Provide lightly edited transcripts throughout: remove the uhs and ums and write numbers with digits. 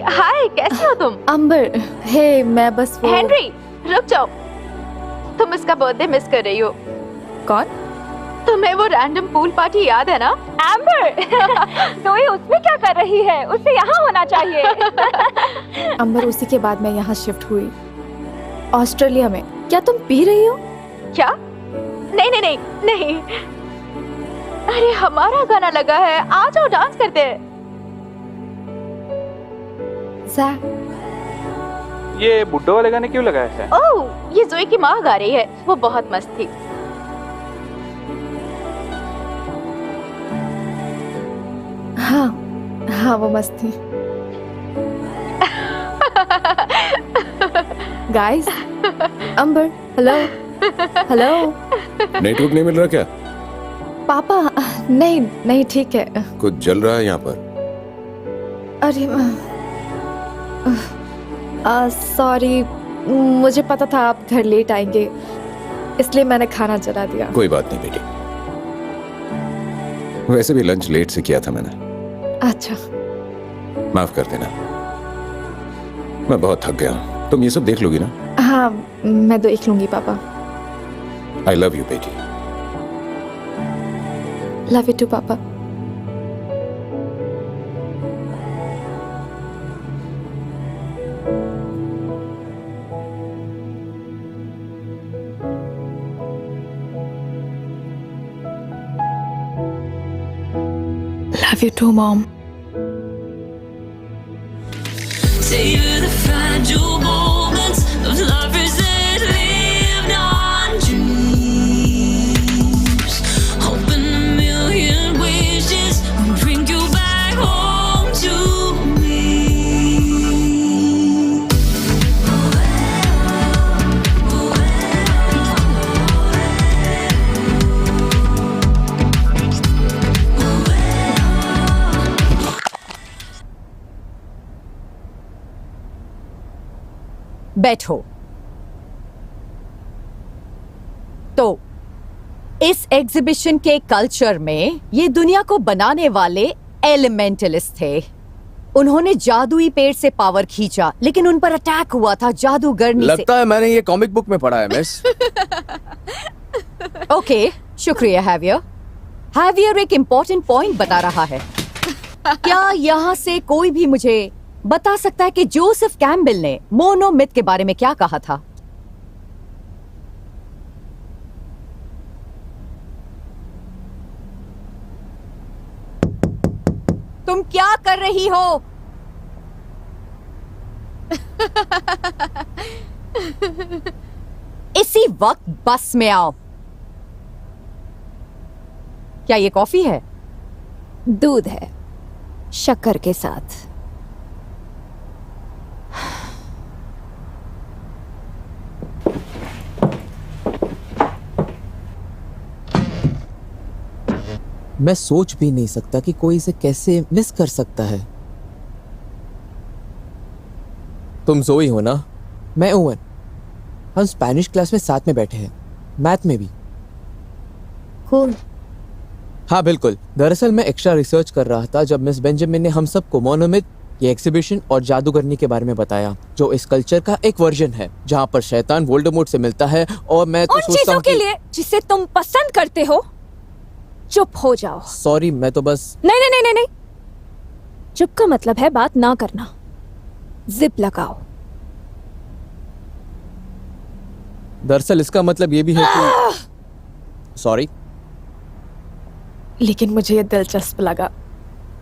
हाय, कैसी हो तुम? अंबर, हे मैं बस वो... हेनरी, रुक जाओ। तुम इसका बर्थडे मिस कर रही हो। कौन? तुम्हें वो रैंडम पूल पार्टी याद है ना? एम्बर, तो ये उसमें क्या कर रही है? उसे यहाँ होना चाहिए। अंबर, उसी के बाद मैं यहाँ शिफ्ट हुई, ऑस्ट्रेलिया में। क्या तुम पी रही हो? क्या? नहीं नहीं नहीं नहीं। अरे हमारा गाना लगा है, आ जाओ डांस करते हैं। ये बुड्ढो वाले गाने क्यों लगाए हैं? ओह, ये जोई की माँ गा रही है, वो बहुत मस्त थी। हाँ हाँ, वो मस्त थी। गाइस, अंबर, हेलो हेलो। नेटवर्क नहीं मिल रहा क्या? पापा, नहीं नहीं, ठीक है। कुछ जल रहा है यहाँ पर? अरे सॉरी, मुझे पता था आप घर लेट आएंगे, इसलिए मैंने खाना जला दिया। कोई बात नहीं बेटी, वैसे भी लंच लेट से किया था मैंने। अच्छा, माफ कर देना, मैं बहुत थक गया हूँ। तुम ये सब देख लोगी ना? हाँ, मैं देख लूंगी पापा। आई लव यू बेटी। लव यू टू पापा। Love you too, Mom. Savor the fragile moments of lovers that lived on dreams. Hoping a million wishes will bring you back home to me. बैठो। तो इस exhibition के culture में ये दुनिया को बनाने वाले एलिमेंटलिस्ट थे। उन्होंने जादुई पेड़ से पावर खींचा, लेकिन उन पर अटैक हुआ था जादूगरनी से। लगता है मैंने ये कॉमिक बुक में पढ़ा है मिस। ओके, शुक्रिया हैवियर। हैवियर एक इम्पोर्टेंट पॉइंट बता रहा है। क्या यहाँ से कोई भी मुझे बता सकता है कि जोसेफ कैम्बेल ने मोनोमिथ के बारे में क्या कहा था? तुम क्या कर रही हो? इसी वक्त बस में आओ। क्या ये कॉफी है? दूध है, शक्कर के साथ। मैं सोच भी नहीं सकता कि कोई इसे कैसे मिस कर सकता है। तुम जोई हो ना? मैं ओवन। हम स्पेनिश क्लास में साथ में बैठे हैं, मैथ में भी। कूल। हाँ बिल्कुल। दरअसल मैं एक्स्ट्रा रिसर्च कर रहा था जब मिस बेंजामिन ने हम सबको मोनोमिथ, ये एग्जीबिशन और जादूगरनी के बारे में बताया, जो इस कल्चर का एक वर्जन है जहाँ पर शैतान वोल्डेमॉर्ट से मिलता है। और मैं तो सोचता हूँ के लिए जिसे तुम पसंद करते हो चुप हो जाओ। सॉरी, मैं तो बस... नहीं नहीं नहीं नहीं नहीं, चुप का मतलब है बात ना करना। जिप लगाओ। दरअसल इसका मतलब ये भी है कि... सॉरी, लेकिन मुझे ये दिलचस्प लगा।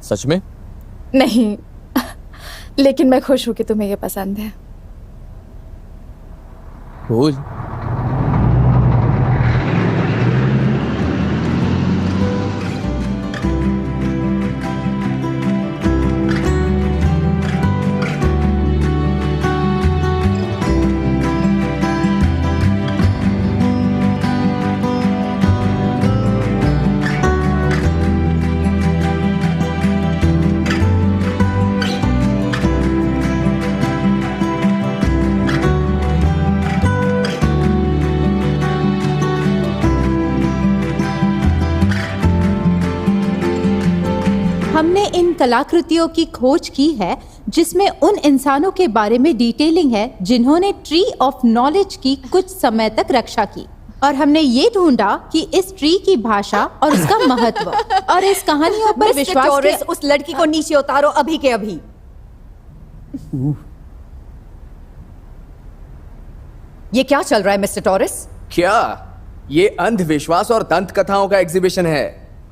सच में? नहीं, लेकिन मैं खुश हूं कि तुम्हें ये पसंद है। कूल। हमने इन कलाकृतियों की खोज की है जिसमें उन इंसानों के बारे में डिटेलिंग है जिन्होंने ट्री ऑफ नॉलेज की कुछ समय तक रक्षा की, और हमने ये ढूंढा कि इस ट्री की भाषा और उसका महत्व और इस कहानियों पर विश्वास टोरेस, उस लड़की को नीचे उतारो अभी के अभी। ये क्या चल रहा है मिस्टर टोरेस? क्या ये अंधविश्वास और दंत कथाओं का एग्जीबिशन है?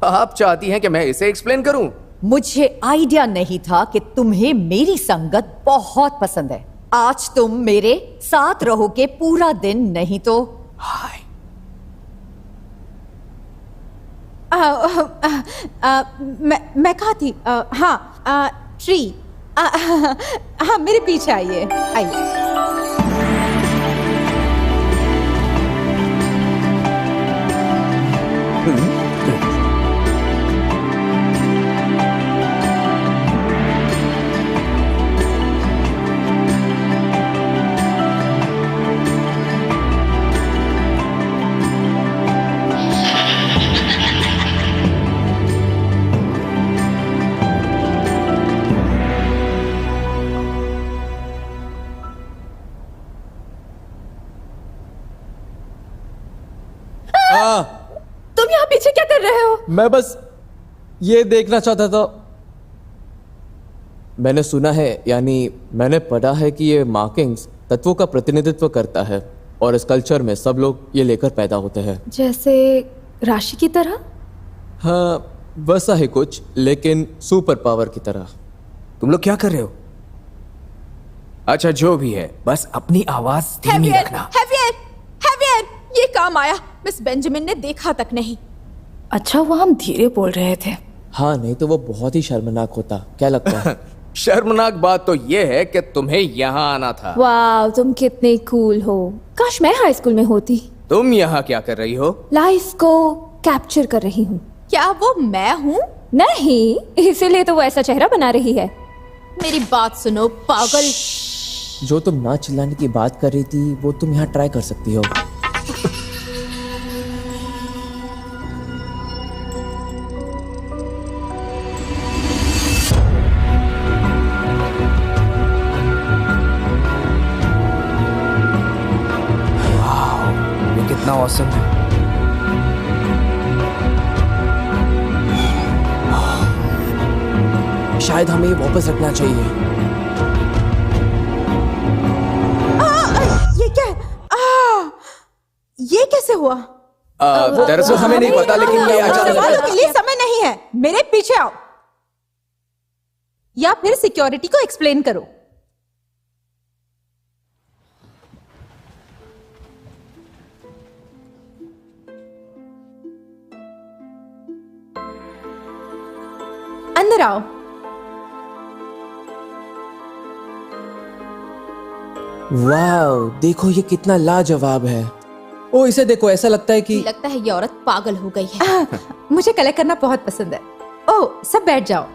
आप चाहती हैं कि मैं इसे एक्सप्लेन करूं? मुझे आइडिया नहीं था कि तुम्हें मेरी संगत बहुत पसंद है। आज तुम मेरे साथ रहोगे पूरा दिन, नहीं तो हाय। मैं कहा थी? ट्री। हाँ, मेरे पीछे आइए, आइए। तुम यहाँ पीछे क्या कर रहे हो? मैं बस ये देखना चाहता था। मैंने सुना है, यानी मैंने पढ़ा है कि ये मार्किंग्स तत्वों का प्रतिनिधित्व करता है और इस कल्चर में सब लोग ये लेकर पैदा होते हैं। जैसे राशि की तरह? हाँ, वैसा ही कुछ, लेकिन सुपर पावर की तरह। तुम लोग क्या कर रहे हो? अच्छा, जो भी है, बस अपनी आवाज धीमी रखना। हैवियर, ये काम आया। मिस बेंजामिन ने देखा तक नहीं। अच्छा, वो हम धीरे बोल रहे थे। हाँ, नहीं तो वो बहुत ही शर्मनाक होता। क्या लगता है? शर्मनाक बात तो ये है कि तुम्हें यहाँ आना था। वाह, तुम कितने कूल हो। काश मैं हाई स्कूल में होती। तुम यहाँ क्या कर रही हो? लाइफ को कैप्चर कर रही हूँ। क्या वो मैं हूँ? नहीं, इसीलिए तो वो ऐसा चेहरा बना रही है। मेरी बात सुनो पागल। जो तुम ना चिल्लाने की बात कर रही थी वो तुम यहाँ ट्राई कर सकती हो। ये कितना ऑसम है। शायद हमें ये वापस रखना चाहिए। ये क्या है? ये कैसे हुआ? दरअसल हमें नहीं पता, लेकिन ये सवालों के लिए समय नहीं है। मेरे पीछे आओ, या फिर सिक्योरिटी को एक्सप्लेन करो। अंदर आओ। वाह, देखो ये कितना लाजवाब है। ओ, इसे देखो, ऐसा लगता है कि लगता है ये औरत पागल हो गई है। मुझे कलेक्ट करना बहुत पसंद है। ओ, सब बैठ जाओ।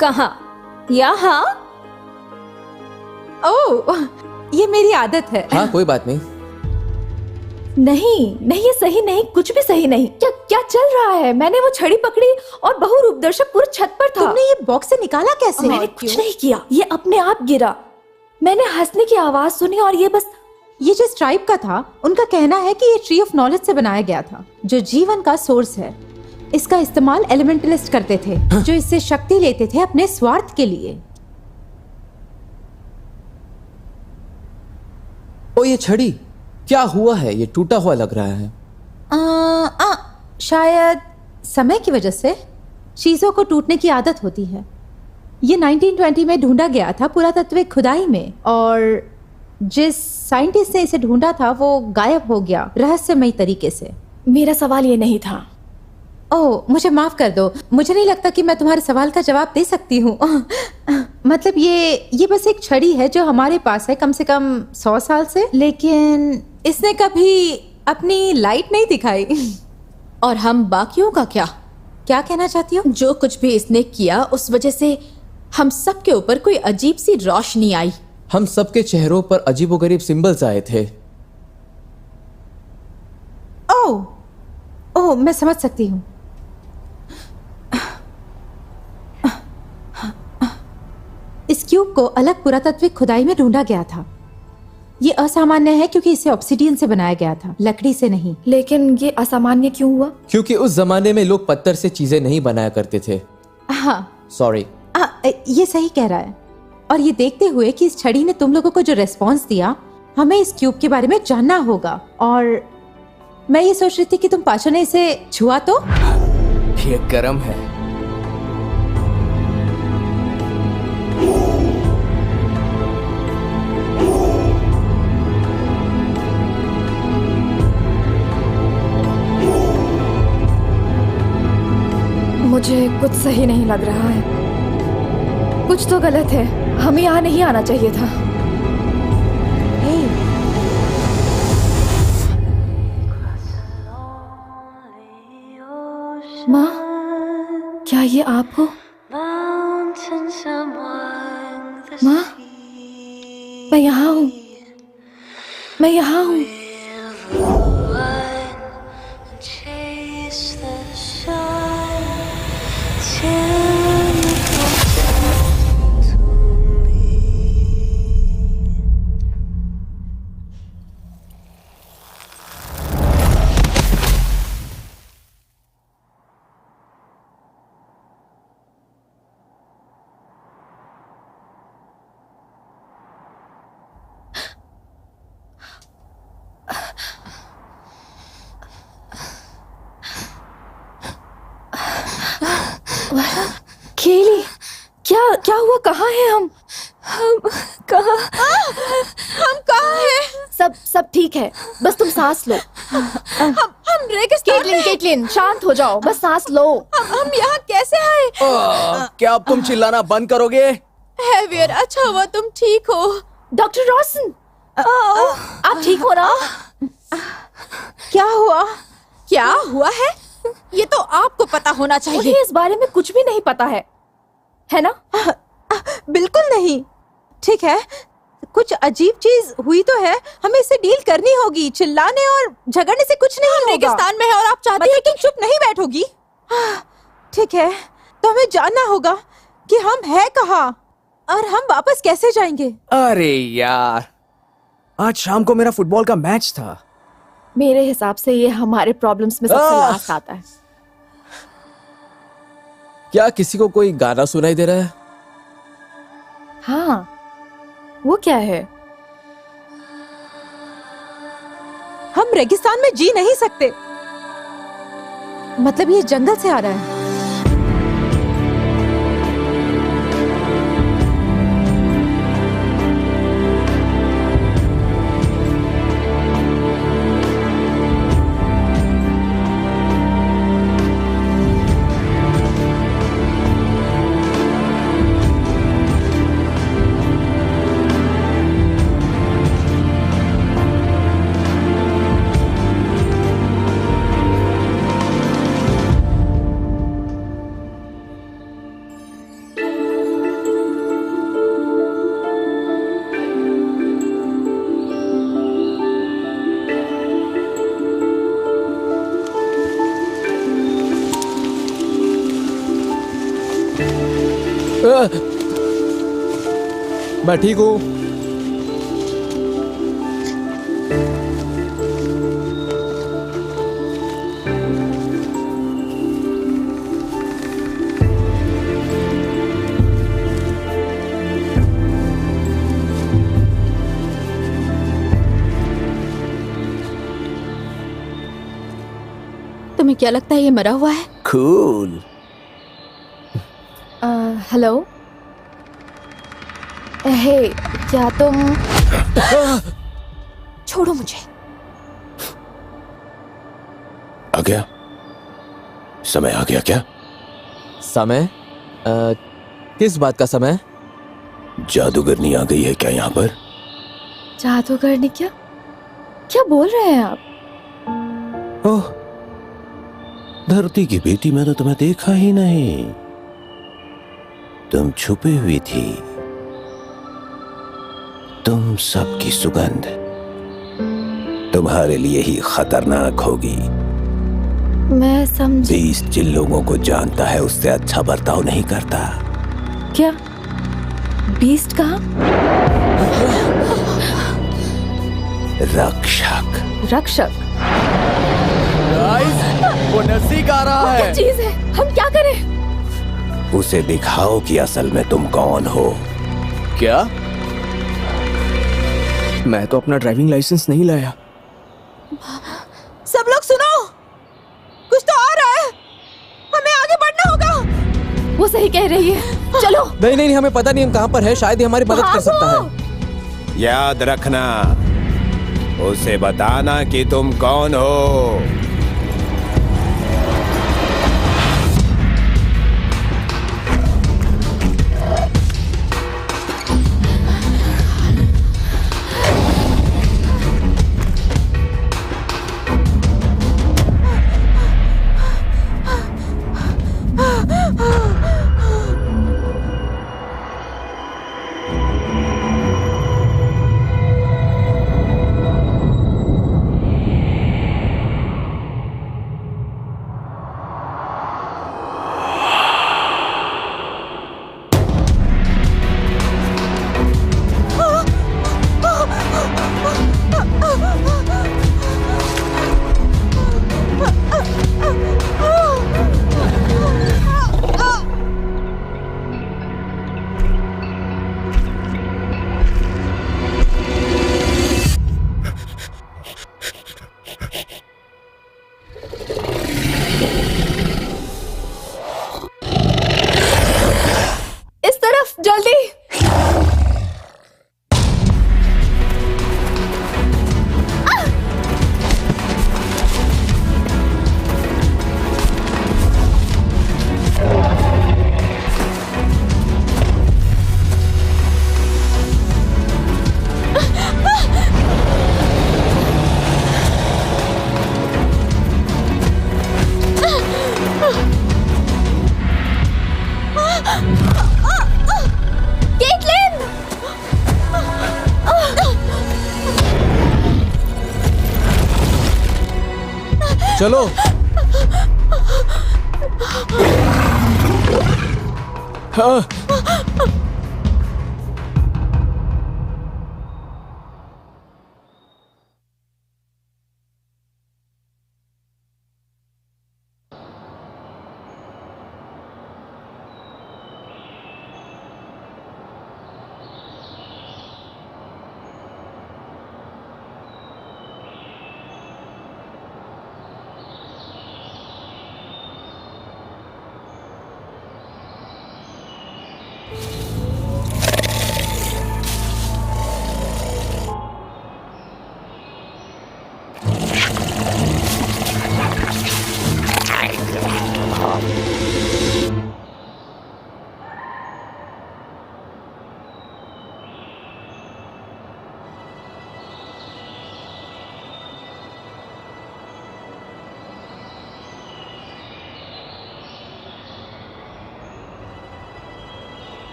कहाँ? यहाँ? ओ, ये मेरी आदत है। हाँ, कोई बात नहीं। नहीं, ये सही नहीं, कुछ भी सही नहीं। क्या क्या चल रहा है? मैंने वो छड़ी पकड़ी और बहुरूप दर्शक पूरे छत पर था। तुमने ये बॉक्स से निकाला कैसे? मैंने कुछ नहीं किया, ये अपने आप गिरा। मैंने हंसने की आवाज सुनी और ये बस। ये जिस ट्राइब का था, उनका कहना है कि ये ट्री ऑफ नॉलेज से बनाया गया था, जो जीवन का सोर्स है। इसका इस्तेमाल एलिमेंटलिस्ट करते थे, जो इससे शक्ति लेते थे अपने स्वार्थ के लिए। ओ, ये छड़ी क्या हुआ है? ये टूटा हुआ लग रहा है। शायद समय की वजह से चीजों को टूटने की आदत होती है। ये 1920 में ढूंढा गया था पुरातत्विक खुदाई में, और जिस साइंटिस्ट ने इसे ढूंढा था वो गायब हो गया रहस्यमयी तरीके से। मेरा सवाल ये नहीं था। ओह, मुझे माफ कर दो। मुझे नहीं लगता कि मैं तुम्हारे सवाल का जवाब दे सकती हूँ। मतलब ये बस एक छड़ी है जो हमारे पास है कम से कम 100 साल से, लेकिन इसने कभी अपनी लाइट नहीं दिखाई। और हम बाकियों का क्या? क्या कहना चाहती हो? जो कुछ भी इसने किया उस वजह से हम सब के ऊपर कोई अजीब सी रोशनी आई। हम सबके चेहरों पर अजीबोगरीब सिंबल्स आए थे। ओह, मैं समझ सकती हूँ। को अलग पुरातात्विक खुदाई में ढूंढा गया था। ये असामान्य है क्योंकि इसे ऑब्सिडियन से बनाया गया था, लकड़ी से नहीं। लेकिन ये असामान्य क्यों हुआ? क्योंकि उस जमाने में लोग पत्थर से चीजें नहीं बनाया करते थे। हाँ, सॉरी। ये सही कह रहा है। और ये देखते हुए कि इस छड़ी ने तुम लोगों को जो रेस्पॉन्स दिया, हमें इस क्यूब के बारे में जानना होगा। और मैं ये सोच रही थी कि तुम पाशा ने इसे छुआ तो। ये गर्म है। मुझे कुछ सही नहीं लग रहा है। कुछ तो गलत है। हमें यहाँ नहीं आना चाहिए था। माँ, क्या ये आप हो? माँ, मैं यहाँ हूँ। मैं यहाँ हूँ। केली, क्या हुआ? कहाँ हैं हम? कहाँ हैं? सब ठीक है, बस तुम सांस लो। हम रेगिस्तान। केटलिन, शांत हो जाओ, बस सांस लो। हम यहाँ कैसे आए? क्या अब तुम चिल्लाना बंद करोगे? हैवियर, अच्छा हुआ तुम ठीक हो। डॉक्टर रॉसन, आप ठीक हो ना? क्या हुआ है? ये तो आपको पता होना चाहिए। मुझे इस बारे में कुछ भी नहीं पता है ना? बिल्कुल नहीं। ठीक है, कुछ अजीब चीज हुई तो है, हमें इससे डील करनी होगी। चिल्लाने और झगड़ने से कुछ नहीं होगा। रेगिस्तान में है और आप चाहते हैं कि चुप नहीं बैठोगी? ठीक है, तो हमें जानना होगा कि हम है कहाँ और हम वापस कैसे जाएंगे। अरे यार, आज शाम को मेरा फुटबॉल का मैच था। मेरे हिसाब से ये हमारे प्रॉब्लम्स में सबसे लास्ट आता है। क्या किसी को कोई गाना सुनाई दे रहा है? हाँ, वो क्या है? हम रेगिस्तान में जी नहीं सकते। मतलब ये जंगल से आ रहा है। मैं ठीक हूँ। तुम्हें क्या लगता है ये मरा हुआ है? कूल। हेलो, हे, क्या तुम? छोड़ो मुझे। आ गया? समय आ गया क्या? समय? किस बात का समय? जादूगरनी आ गई है क्या यहाँ पर? जादूगरनी? क्या बोल रहे हैं आप? ओह, धरती की बेटी, मैंने तुम्हें देखा ही नहीं। तुम छुपी हुई थी। तुम सबकी सुगंध तुम्हारे लिए ही खतरनाक होगी। मैं समझ। 20 जिन लोगों को जानता है उससे अच्छा बर्ताव नहीं करता। क्या बीस्ट कहाँ? रक्षक। रक्षक? गाइस, वो नजदीक आ रहा क्या है। चीज है? हम क्या करें? उसे दिखाओ कि असल में तुम कौन हो। क्या? मैं तो अपना ड्राइविंग लाइसेंस नहीं लाया। सब लोग सुनो, कुछ तो आ रहा है, हमें आगे बढ़ना होगा। वो सही कह रही है, चलो। नहीं नहीं, हमें पता नहीं हम कहाँ पर है, शायद ये हमारी मदद कर सकता है। याद रखना, उसे बताना कि तुम कौन हो। इस तरफ जल्दी। चलो। हाँ।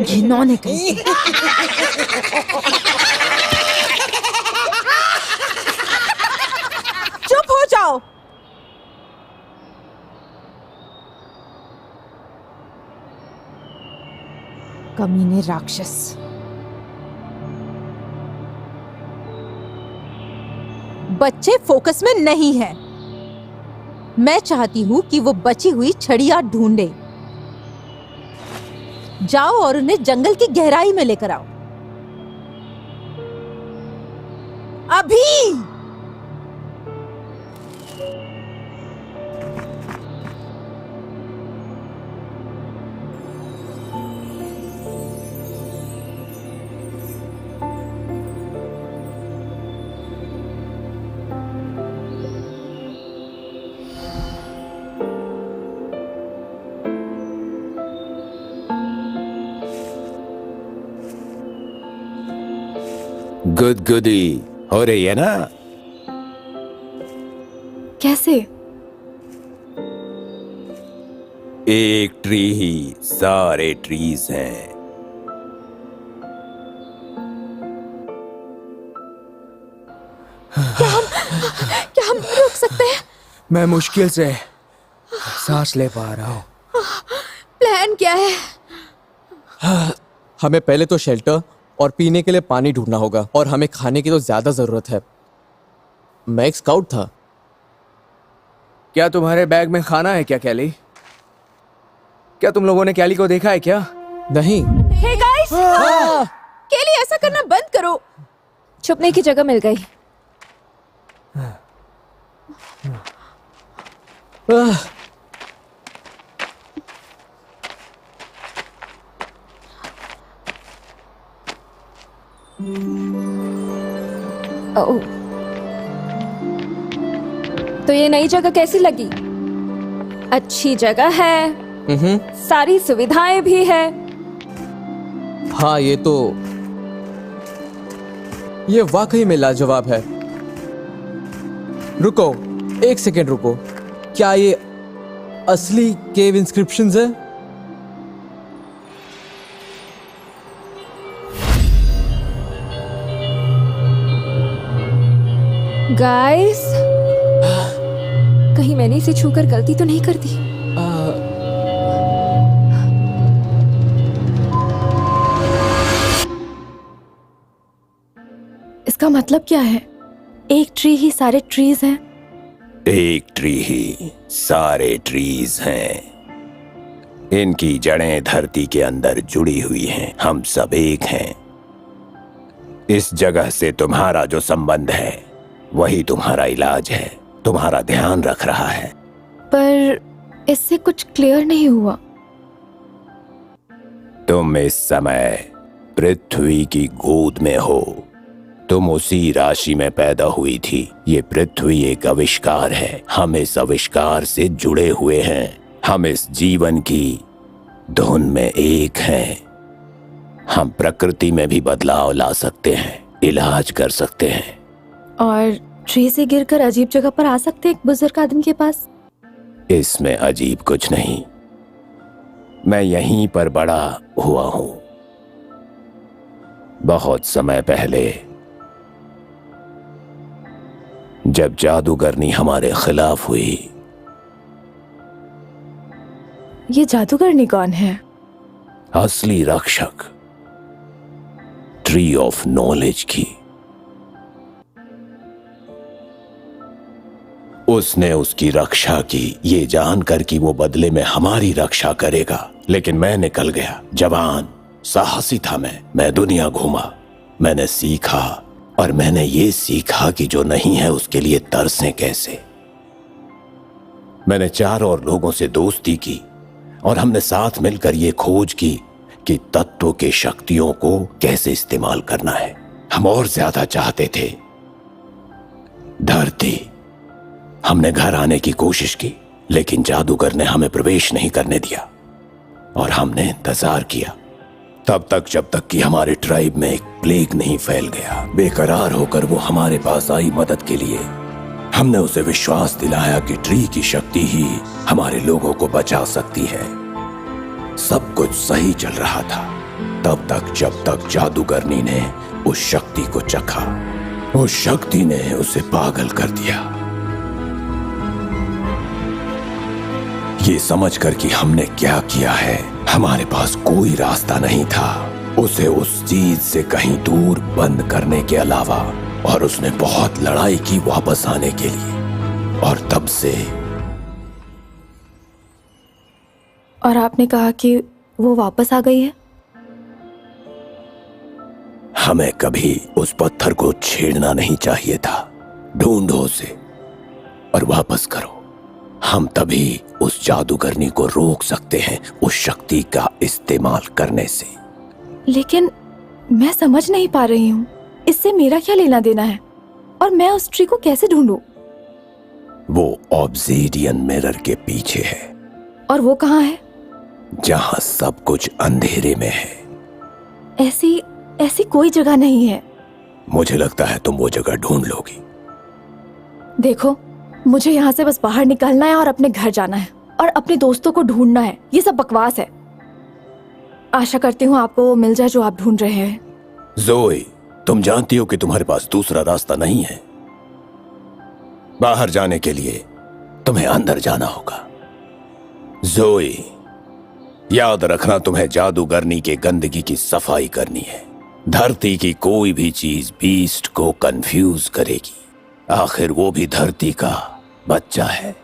घिनौने कहीं के। चुप हो जाओ। कमीने राक्षस। बच्चे फोकस में नहीं हैं। मैं चाहती हूँ कि वो बची हुई छड़ियाँ ढूंढे। जाओ और उन्हें जंगल की गहराई में लेकर आओ। अभी। गुदगुदी हो रही है ना? कैसे? एक ट्री ही सारे ट्रीज हैं। मैं मुश्किल से सांस ले पा रहा हूँ। प्लान क्या है? हमें पहले तो शेल्टर और पीने के लिए पानी ढूंढना होगा, और हमें खाने की तो ज्यादा जरूरत है। मैं एक स्काउट था। क्या तुम्हारे बैग में खाना है क्या कैली? क्या तुम लोगों ने कैली को देखा है क्या? नहीं। हे गाइस, केली ऐसा करना बंद करो। छुपने की जगह मिल गई। ओह, तो ये नई जगह कैसी लगी? अच्छी जगह है, सारी सुविधाएं भी है। हाँ, ये वाकई में लाजवाब है। रुको, एक सेकेंड रुको। क्या ये असली केव इंस्क्रिप्शंस है? गाइस, कहीं मैंने इसे छूकर गलती तो नहीं कर दी? इसका मतलब क्या है? एक ट्री ही सारे ट्रीज हैं? एक ट्री ही सारे ट्रीज हैं। इनकी जड़ें धरती के अंदर जुड़ी हुई हैं। हम सब एक हैं। इस जगह से तुम्हारा जो संबंध है वही तुम्हारा इलाज है, तुम्हारा ध्यान रख रहा है। पर इससे कुछ क्लियर नहीं हुआ। तुम इस समय पृथ्वी की गोद में हो। तुम उसी राशि में पैदा हुई थी। ये पृथ्वी एक आविष्कार है। हम इस आविष्कार से जुड़े हुए हैं। हम इस जीवन की धुन में एक हैं। हम प्रकृति में भी बदलाव ला सकते हैं, इलाज कर सकते हैं। और ट्री से गिरकर अजीब जगह पर आ सकते एक बुजुर्ग आदमी के पास? इसमें अजीब कुछ नहीं। मैं यहीं पर बड़ा हुआ हूं। बहुत समय पहले जब जादूगरनी हमारे खिलाफ हुई। ये जादूगरनी कौन है? असली रक्षक, ट्री ऑफ नॉलेज की। उसने उसकी रक्षा की, ये जानकर कि वो बदले में हमारी रक्षा करेगा। लेकिन मैं निकल गया। जवान साहसी था मैं दुनिया घूमा। मैंने सीखा, और मैंने ये सीखा कि जो नहीं है उसके लिए तरसें कैसे। मैंने 4 और लोगों से दोस्ती की, और हमने साथ मिलकर ये खोज की कि तत्वों के शक्तियों को कैसे इस्तेमाल करना है। हम और ज्यादा चाहते थे। धरती, हमने घर आने की कोशिश की, लेकिन जादूगर ने हमें प्रवेश नहीं करने दिया। और हमने इंतजार किया तब तक जब तक कि हमारे ट्राइब में एक प्लेग नहीं फैल गया। बेकरार होकर वो हमारे पास आई मदद के लिए। हमने उसे विश्वास दिलाया कि ट्री की शक्ति ही हमारे लोगों को बचा सकती है। सब कुछ सही चल रहा था तब तक जब तक जादूगरनी ने उस शक्ति को चखा। उस शक्ति ने उसे पागल कर दिया। ये समझकर कि हमने क्या किया है, हमारे पास कोई रास्ता नहीं था उसे उस चीज से कहीं दूर बंद करने के अलावा। और उसने बहुत लड़ाई की वापस आने के लिए। और तब से। और आपने कहा कि वो वापस आ गई है? हमें कभी उस पत्थर को छेड़ना नहीं चाहिए था। ढूंढो उसे और वापस करो। हम तभी उस जादूगरनी को रोक सकते हैं उस शक्ति का इस्तेमाल करने से। लेकिन मैं समझ नहीं पा रही हूँ, इससे मेरा क्या लेना देना है? और मैं उस ट्री को कैसे ढूंढूं? वो ऑब्सीडियन मिरर के पीछे है। और वो कहाँ है? जहाँ सब कुछ अंधेरे में है। ऐसी कोई जगह नहीं है। मुझे लगता है तुम वो जगह ढूंढ लोगी। देखो, मुझे यहाँ से बस बाहर निकलना है और अपने घर जाना है और अपने दोस्तों को ढूंढना है। ये सब बकवास है। आशा करती हूँ आपको वो मिल जाए जो आप ढूंढ रहे हैं। ज़ोई, तुम जानती हो कि तुम्हारे पास दूसरा रास्ता नहीं है। बाहर जाने के लिए तुम्हें अंदर जाना होगा। जोई, याद रखना तुम्हें जादूगरनी के गंदगी की सफाई करनी है। धरती की कोई भी चीज बीस्ट को कंफ्यूज करेगी। आखिर वो भी धरती का बच्चा है।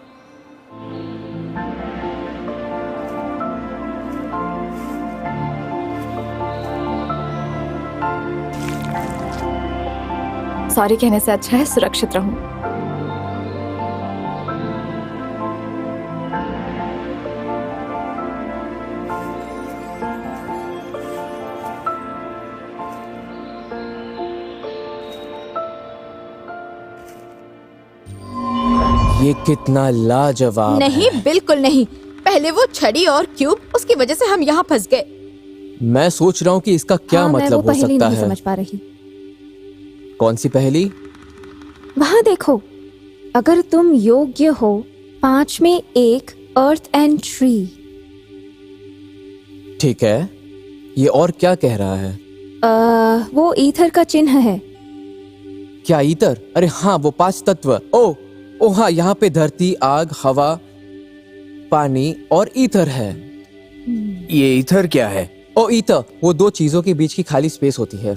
सॉरी कहने से अच्छा है सुरक्षित रहूं। ये कितना लाजवाब नहीं, है। बिल्कुल नहीं। पहले वो छड़ी और क्यूब, उसकी वजह से हम यहाँ फंस गए। मैं सोच रहा हूँ कि इसका क्या मैं वो मतलब हो पहेली सकता नहीं है। समझ पा रही। कौन सी पहेली? वहां देखो, अगर तुम योग्य हो 5 में 1 अर्थ एंड ट्री। ठीक है, ये और क्या कह रहा है? वो ईथर का चिन्ह है। क्या ईतर? अरे हाँ, वो 5 तत्व। ओ हाँ, यहाँ पे धरती, आग, हवा, पानी और ईथर है। ये ईथर क्या है? ओ ईथर, वो 2 चीजों के बीच की खाली स्पेस होती है।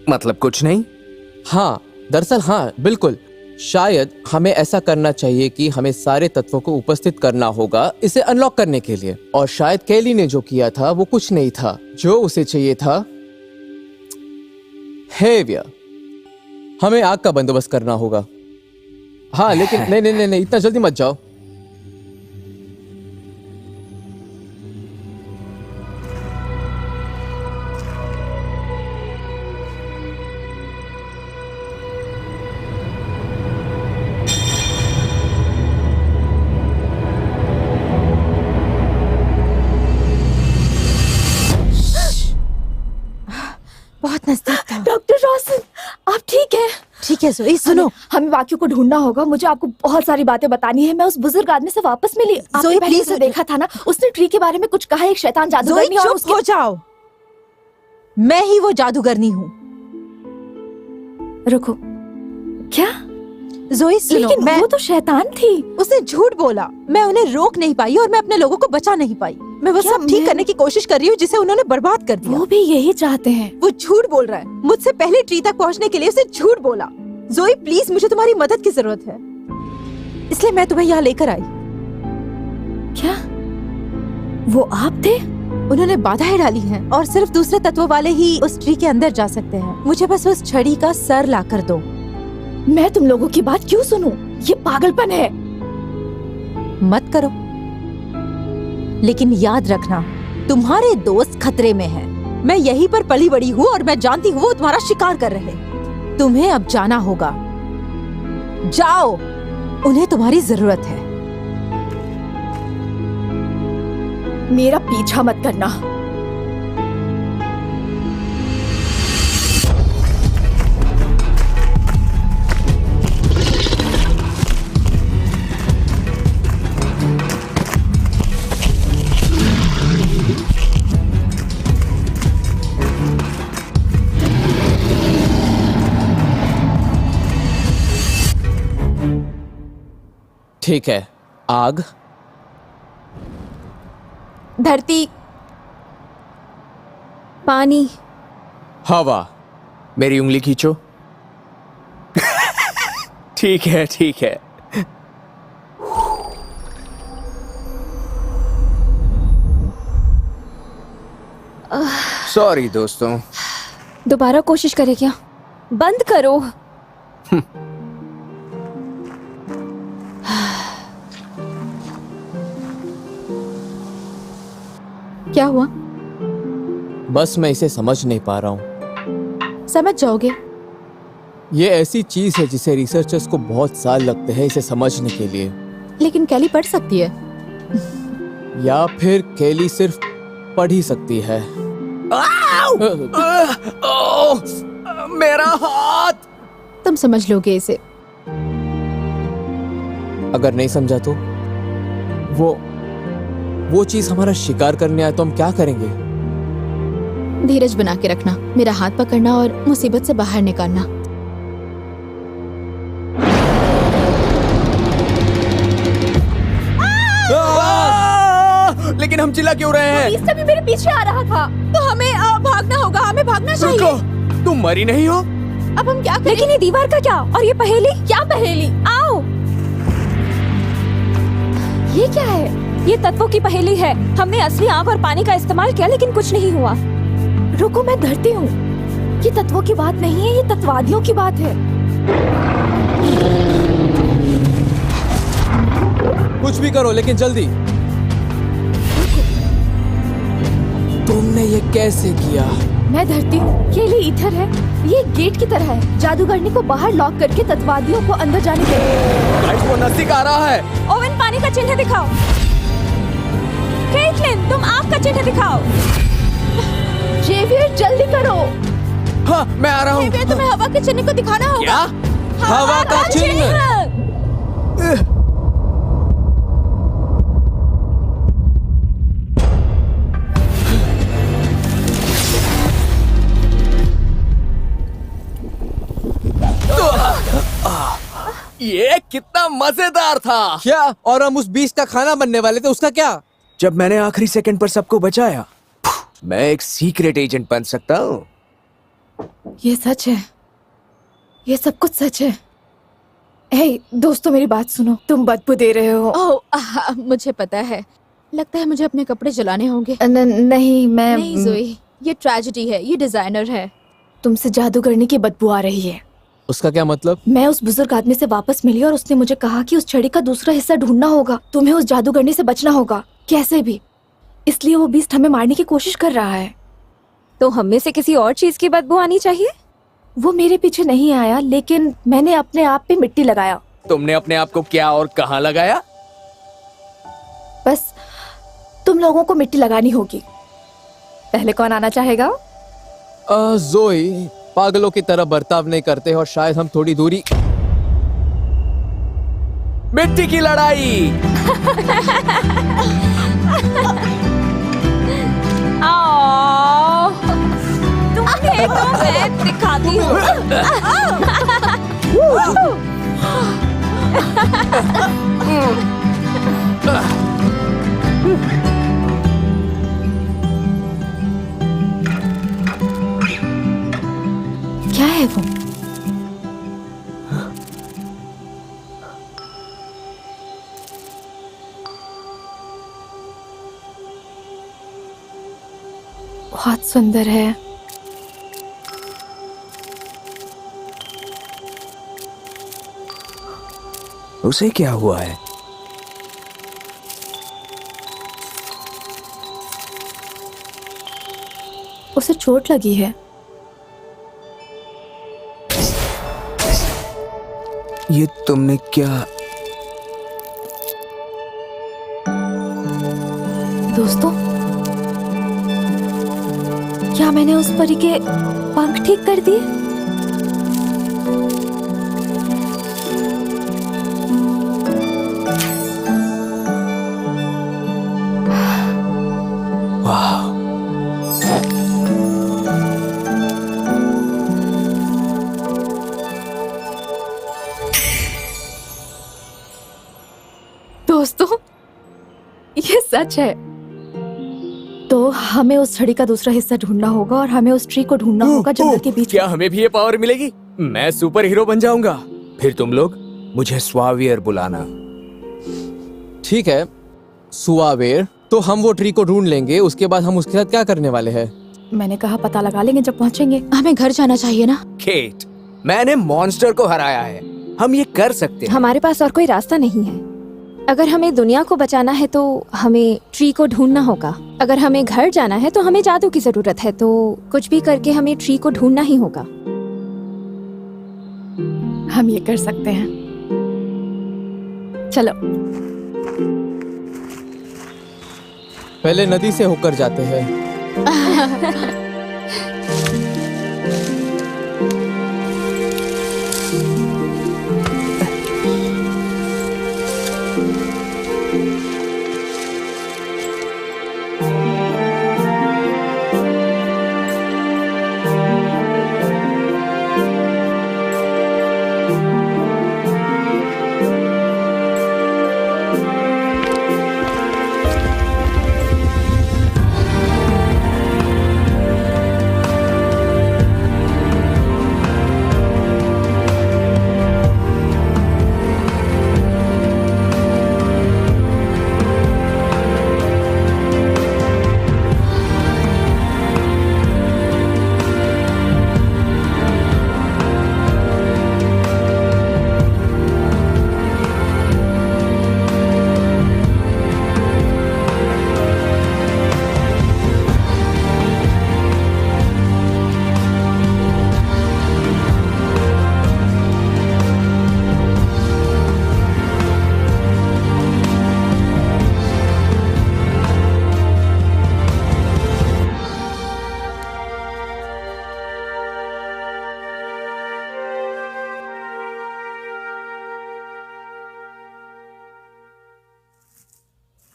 मतलब कुछ नहीं? हाँ, दरअसल हाँ, बिल्कुल। शायद हमें ऐसा करना चाहिए कि हमें सारे तत्वों को उपस्थित करना होगा इसे अनलॉक करने के लिए। और शायद कैली ने जो किया था वो कुछ नहीं था, जो उसे चाहिए था हेवियर। हमें आग का बंदोबस्त करना होगा। हाँ, लेकिन नहीं, इतना जल्दी मत जाओ। बहुत नजदीक था। डॉक्टर रोशन, आप ठीक हैं? ठीक है जोई, सुनो। हमें बाकियों को ढूंढना होगा। मुझे आपको बहुत सारी बातें बतानी है। मैं उस बुजुर्ग आदमी से वापस मिली। आपने पहले उसे देखा था ना? उसने ट्री के बारे में कुछ कहा, एक शैतान जादूगरनी। और चुप हो जाओ, मैं ही वो जादूगरनी हूँ। रुको, क्या? जोई सुनो, लेकिन वो तो शैतान थी। उसने झूठ बोला। मैं उन्हें रोक नहीं पाई और मैं अपने लोगों को बचा नहीं पाई। मैं वो सब ठीक करने की कोशिश कर रही हूँ जिसे उन्होंने बर्बाद कर दिया। वो भी यही चाहते हैं। वो झूठ बोल रहा है। मुझसे पहले ट्री तक पहुँचने के लिए उसने झूठ बोला। जोई प्लीज, मुझे तुम्हारी मदद की जरूरत है, इसलिए मैं तुम्हें यहाँ लेकर आई। क्या वो आप थे? उन्होंने बाधाएं डाली हैं और सिर्फ दूसरे तत्वों वाले ही उस ट्री के अंदर जा सकते हैं। मुझे बस उस छड़ी का सर ला कर दो। मैं तुम लोगों की बात क्यों सुनूं? ये पागलपन है। मत करो, लेकिन याद रखना तुम्हारे दोस्त खतरे में हैं। मैं यहीं पर पली बड़ी हूँ और मैं जानती हूँ वो तुम्हारा शिकार कर रहे हैं। तुम्हें अब जाना होगा। जाओ, उन्हें तुम्हारी जरूरत है। मेरा पीछा मत करना। ठीक है, आग, धरती, पानी, हवा। मेरी उंगली खींचो। ठीक है, ठीक है। सॉरी दोस्तों। दोबारा कोशिश करे क्या? बंद करो। क्या हुआ? बस मैं इसे समझ नहीं पा रहा हूँ। समझ जाओगे। ये ऐसी चीज है जिसे रिसर्चर्स को बहुत साल लगते हैं इसे समझने के लिए। लेकिन कैली पढ़ सकती है। या फिर कैली सिर्फ पढ़ ही सकती है। मेरा हाथ। तुम समझ लोगे इसे। अगर नहीं समझा तो वो चीज हमारा शिकार करने आए तो हम क्या करेंगे? धीरज बना के रखना, मेरा हाथ पकड़ना और मुसीबत से बाहर निकालना। लेकिन हम चिल्ला क्यों रहे हैं? बीस्ट अभी मेरे पीछे आ रहा था, तो हमें भागना होगा, हमें भागना चाहिए। रुको, तुम मरी नहीं हो? अब हम क्या करें? लेकिन ये दीवार का क्या? और ये पहेली? क्या पहेली? आओ। ये क्या है? ये तत्वों की पहेली है। हमने असली आग और पानी का इस्तेमाल किया लेकिन कुछ नहीं हुआ। रुको, मैं धरती हूँ। ये तत्वों की बात नहीं है, ये तत्ववादियों की बात है। कुछ भी करो लेकिन जल्दी। तुमने ये कैसे किया? मैं धरती हूँ, ये लिए ईथर है। ये एक गेट की तरह है। जादूगरनी को बाहर लॉक करके तत्ववादियों को अंदर जाने देंगे। गाइस, वो नजदीक आ रहा है। ओवन, पानी का चिन्ह दिखाओ। केटलिन, तुम आग का चिन्ह दिखाओ। जेवियर, जल्दी करो। हाँ, मैं आ रहा हूँ। जेवियर, तुम्हें हवा के चिन्ह को दिखाना होगा। क्या? हवा का चिन्ह? ये कितना मजेदार था। क्या? और हम उस बीस्ट का खाना बनने वाले थे, उसका क्या? जब मैंने आखिरी सेकंड पर सबको बचाया, मैं एक सीक्रेट एजेंट बन सकता हूँ। ये सच है, ये सब कुछ सच है। हे दोस्तों, मेरी बात सुनो। तुम बदबू दे रहे हो। ओह, मुझे पता है। लगता है मुझे अपने कपड़े जलाने होंगे। नहीं, मैं नहीं ज़ोई, ये ट्रेजेडी है, ये डिजाइनर है। तुमसे जादूगरनी की बदबू आ रही है। उसका क्या मतलब? मैं उस बुजुर्ग आदमी से वापस मिली और उसने मुझे कहा कि उस छड़ी का दूसरा हिस्सा ढूंढना होगा। तुम्हें उस जादूगरनी से बचना होगा, कैसे भी। इसलिए वो बीस्ट हमें मारने की कोशिश कर रहा है। तो हम में से किसी और चीज की बदबू आनी चाहिए। वो मेरे पीछे नहीं आया, लेकिन मैंने अपने आप पे मिट्टी लगाया। तुमने अपने आप को क्या और कहाँ लगाया? बस तुम लोगों को मिट्टी लगानी होगी। पहले कौन आना चाहेगा? जोई, पागलों की तरह बर्ताव नहीं करते और शायद हम थोड़ी दूरी। मिट्टी की लड़ाई। तुम्हें तो मैं दिखाती हूँ। क्या है वो? बहुत सुंदर है। उसे क्या हुआ है? उसे चोट लगी है। ये तुमने क्या? दोस्तों, क्या मैंने उस परी के पंख ठीक कर दिए? वाह, दोस्तों, ये सच है। तो हमें उस छड़ी का दूसरा हिस्सा ढूंढना होगा और हमें उस ट्री को ढूंढना होगा जंगल के बीच। क्या हमें भी ये पावर मिलेगी? मैं सुपर हीरो बन जाऊंगा। फिर तुम लोग मुझे स्वावियर बुलाना। ठीक है सुआवेर, तो हम वो ट्री को ढूंढ लेंगे। उसके बाद हम उसके साथ क्या करने वाले हैं? मैंने कहा पता लगा लेंगे जब पहुंचेंगे। हमें घर जाना चाहिए ना। केट, मैंने मॉन्स्टर को हराया है। हम ये कर सकते हैं। हमारे पास और कोई रास्ता नहीं है। अगर हमें दुनिया को बचाना है तो हमें ट्री को ढूंढना होगा। अगर हमें घर जाना है तो हमें जादू की जरूरत है। तो कुछ भी करके हमें ट्री को ढूंढना ही होगा। हम ये कर सकते हैं। चलो। पहले नदी से होकर जाते हैं।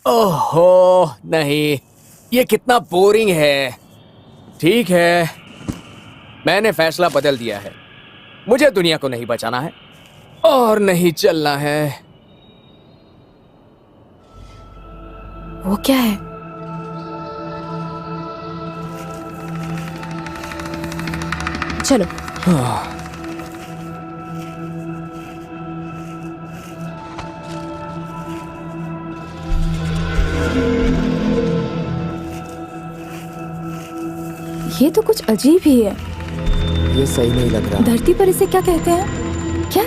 ओहो नहीं, ये कितना बोरिंग है। ठीक है, मैंने फैसला बदल दिया है। मुझे दुनिया को नहीं बचाना है और नहीं चलना है। वो क्या है? चलो। ये तो कुछ अजीब ही है। ये सही नहीं लग रहा। धरती पर इसे क्या कहते हैं? क्या?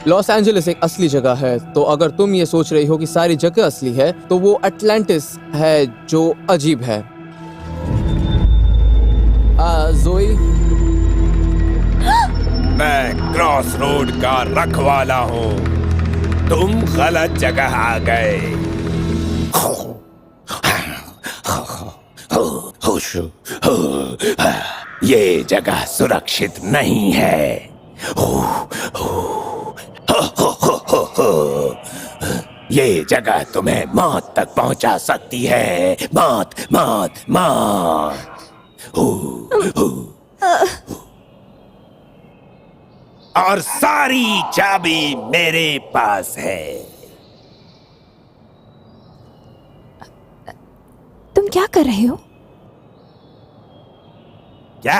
लॉस एंजलिस एक असली जगह है, तो अगर तुम ये सोच रही हो कि सारी जगह असली है, तो वो अटलांटिस है जो अजीब है। जोई, मैं क्रॉस रोड का रखवाला हूँ। तुम गलत जगह आ गए। ये जगह सुरक्षित नहीं है। ये जगह तुम्हें मौत तक पहुंचा सकती है। मौत, मौत, मौत। और सारी चाबी मेरे पास है। तुम क्या कर रहे हो? क्या?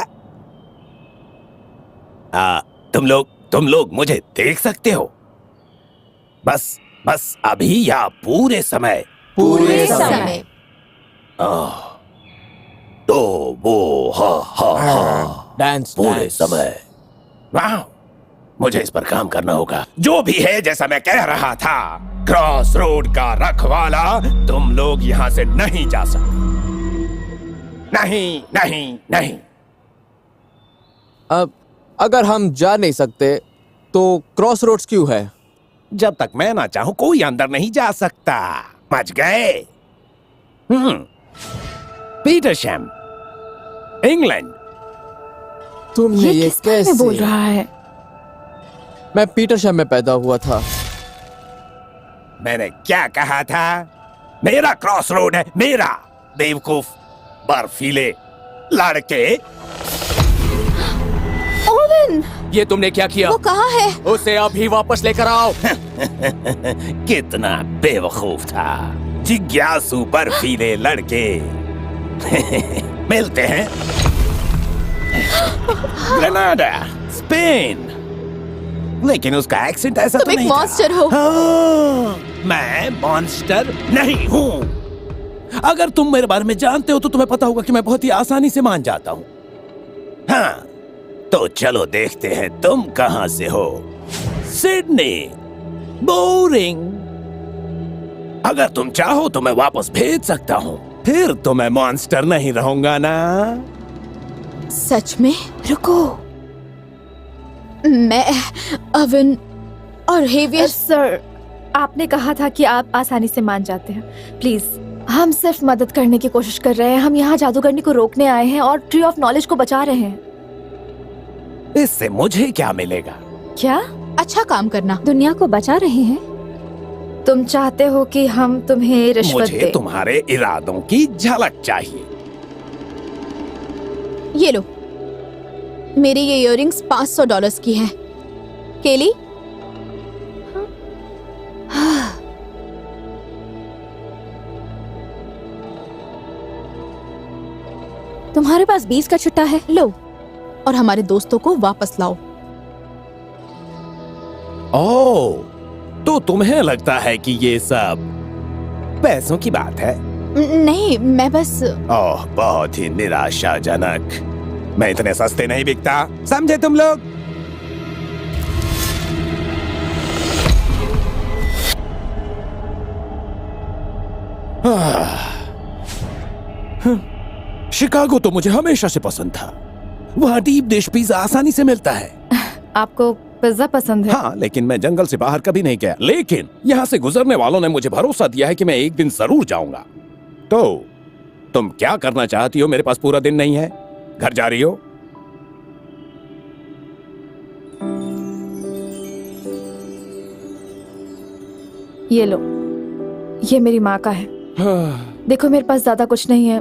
तुम लोग मुझे देख सकते हो? बस अभी या पूरे समय? पूरे समय। तो वो हा डांस पूरे समय। वाह, मुझे इस पर काम करना होगा। जो भी है, जैसा मैं कह रहा था, क्रॉस रोड का रखवाला, तुम लोग यहाँ से नहीं जा सकते। नहीं, नहीं, नहीं। अब अगर हम जा नहीं सकते तो क्रॉस रोड्स क्यों है? जब तक मैं ना चाहूं कोई अंदर नहीं जा सकता। समझ गए? पीटरशैम, इंग्लैंड। तुमने ये किस बारे में कैसे? बोल रहा है? मैं पीटरशैम में पैदा हुआ था। मैंने क्या कहा था? मेरा क्रॉस रोड है, मेरा। बेवकूफ, बर्फीले लड़के। ओवन! ये तुमने क्या किया? वो कहाँ है? उसे अभी वापस लेकर आओ। कितना बेवकूफ था। जिज्ञासु बर्फीले लड़के। मिलते हैं। Grenada, Spain. लेकिन उसका एक्सेंट ऐसा तुम तो एक नहीं था। मॉन्स्टर हो। हाँ, मैं मॉन्स्टर नहीं हूँ। अगर तुम मेरे बारे में जानते हो तो तुम्हें पता होगा कि मैं बहुत ही आसानी से मान जाता हूँ। हाँ, तो चलो देखते हैं तुम कहां से हो। सिडनी। बोरिंग। अगर तुम चाहो तो मैं वापस भेज सकता हूँ। फिर तो मैं मॉन्स्टर नहीं रहूंगा ना। सच में? रुको, मैं अवन और हेवियर। सर, आपने कहा था कि आप आसानी से मान जाते हैं। प्लीज, हम सिर्फ मदद करने की कोशिश कर रहे हैं। हम यहाँ जादूगरनी को रोकने आए हैं और ट्री ऑफ नॉलेज को बचा रहे हैं। इससे मुझे क्या मिलेगा? क्या? अच्छा काम करना। दुनिया को बचा रहे हैं। तुम चाहते हो कि हम तुम्हें रिश्वत मुझे दें? तुम्हारे इरादों की झलक चाहिए। ये लो, मेरी ये इयररिंग्स $500 की है। केली? तुम्हारे पास 20 का छुट्टा है, लो, और हमारे दोस्तों को वापस लाओ। ओह, तो तुम्हें लगता है कि ये सब पैसों की बात है? नहीं, मैं बस। ओह, बहुत ही निराशाजनक। मैं इतने सस्ते नहीं बिकता, समझे तुम लोग? शिकागो तो मुझे हमेशा से पसंद था। वहाँ डीप डिश पिज्जा आसानी से मिलता है। आपको पिज्जा पसंद है? हाँ, लेकिन मैं जंगल से बाहर कभी नहीं गया। लेकिन यहाँ से गुजरने वालों ने मुझे भरोसा दिया है कि मैं एक दिन जरूर जाऊंगा। तो तुम क्या करना चाहती हो? मेरे पास पूरा दिन नहीं है। घर जा रही हो? ये लो, ये मेरी माँ का है। देखो मेरे पास ज्यादा कुछ नहीं है,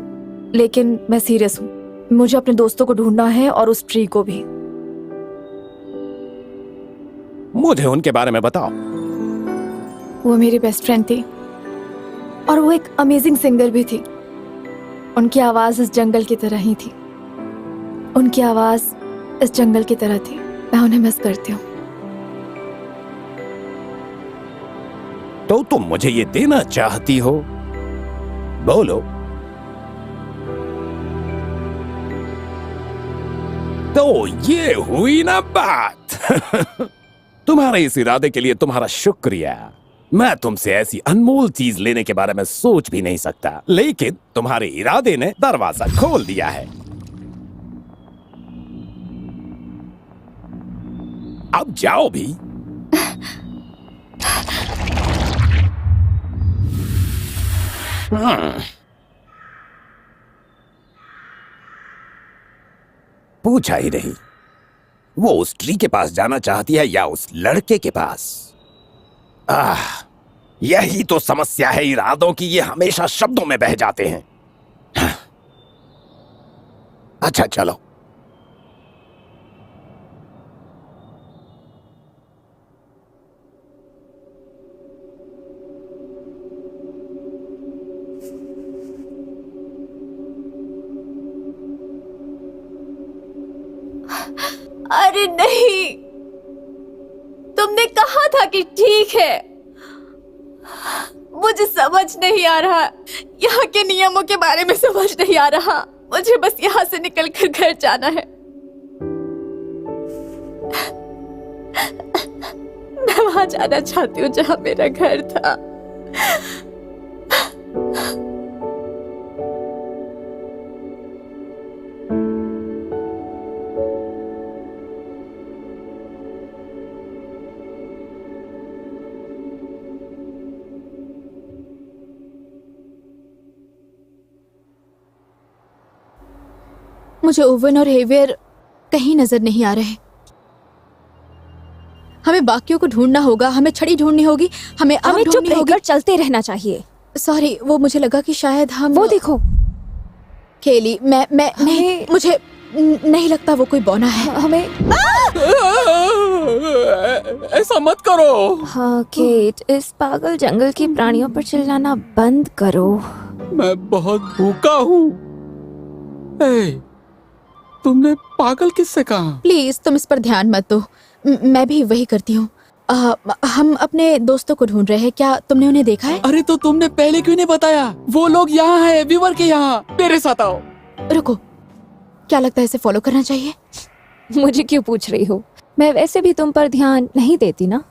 लेकिन मैं सीरियस हूँ। मुझे अपने दोस्तों को ढूंढना है और उस ट्री को भी। मुझे उनके बारे में बताओ। वो मेरी बेस्ट फ्रेंड थी और वो एक अमेजिंग सिंगर भी थी। उनकी आवाज इस जंगल की तरह ही थी। उनकी आवाज इस जंगल की तरह थी। मैं उन्हें मिस करती हूँ। तो तुम मुझे ये देना चाहती हो? बोलो। तो ये हुई ना बात। तुम्हारे इस इरादे के लिए तुम्हारा शुक्रिया। मैं तुमसे ऐसी अनमोल चीज लेने के बारे में सोच भी नहीं सकता, लेकिन तुम्हारे इरादे ने दरवाजा खोल दिया है। अब जाओ भी। पूछा ही नहीं। वो उस ट्री के पास जाना चाहती है या उस लड़के के पास? यही तो समस्या है इरादों की, ये हमेशा शब्दों में बह जाते हैं। अच्छा चलो। अरे नहीं, तुमने कहा था कि ठीक है। मुझे समझ नहीं आ रहा, यहाँ के नियमों के बारे में समझ नहीं आ रहा। मुझे बस यहाँ से निकलकर घर जाना है। मैं वहां जाना चाहती हूँ जहाँ मेरा घर था। मुझे ओवन और हेवियर कहीं नजर नहीं आ रहे। हमें बाकियों को ढूंढना होगा, हमें छड़ी ढूंढनी होगी, हमें चुप रहकर चलते रहना चाहिए। सॉरी, वो मुझे लगा कि शायद हम वो देखो केली, मैं नहीं, मुझे नहीं लगता वो कोई बौना है। हमें ऐसा मत करो। हाँ केट, इस पागल जंगल के प्राणियों पर चिल्लाना बंद करो। मैं बहुत भूखा हूँ। तुमने पागल किससे कहा? प्लीज तुम इस पर ध्यान मत दो, मैं भी वही करती हूँ। हम अपने दोस्तों को ढूंढ रहे हैं, क्या तुमने उन्हें देखा है? अरे तो तुमने पहले क्यों नहीं बताया? वो लोग यहाँ है, वीवर के यहाँ। मेरे साथ आओ। रुको, क्या लगता है इसे फॉलो करना चाहिए? मुझे क्यों पूछ रही हो? मैं वैसे भी तुम पर ध्यान नहीं देती ना।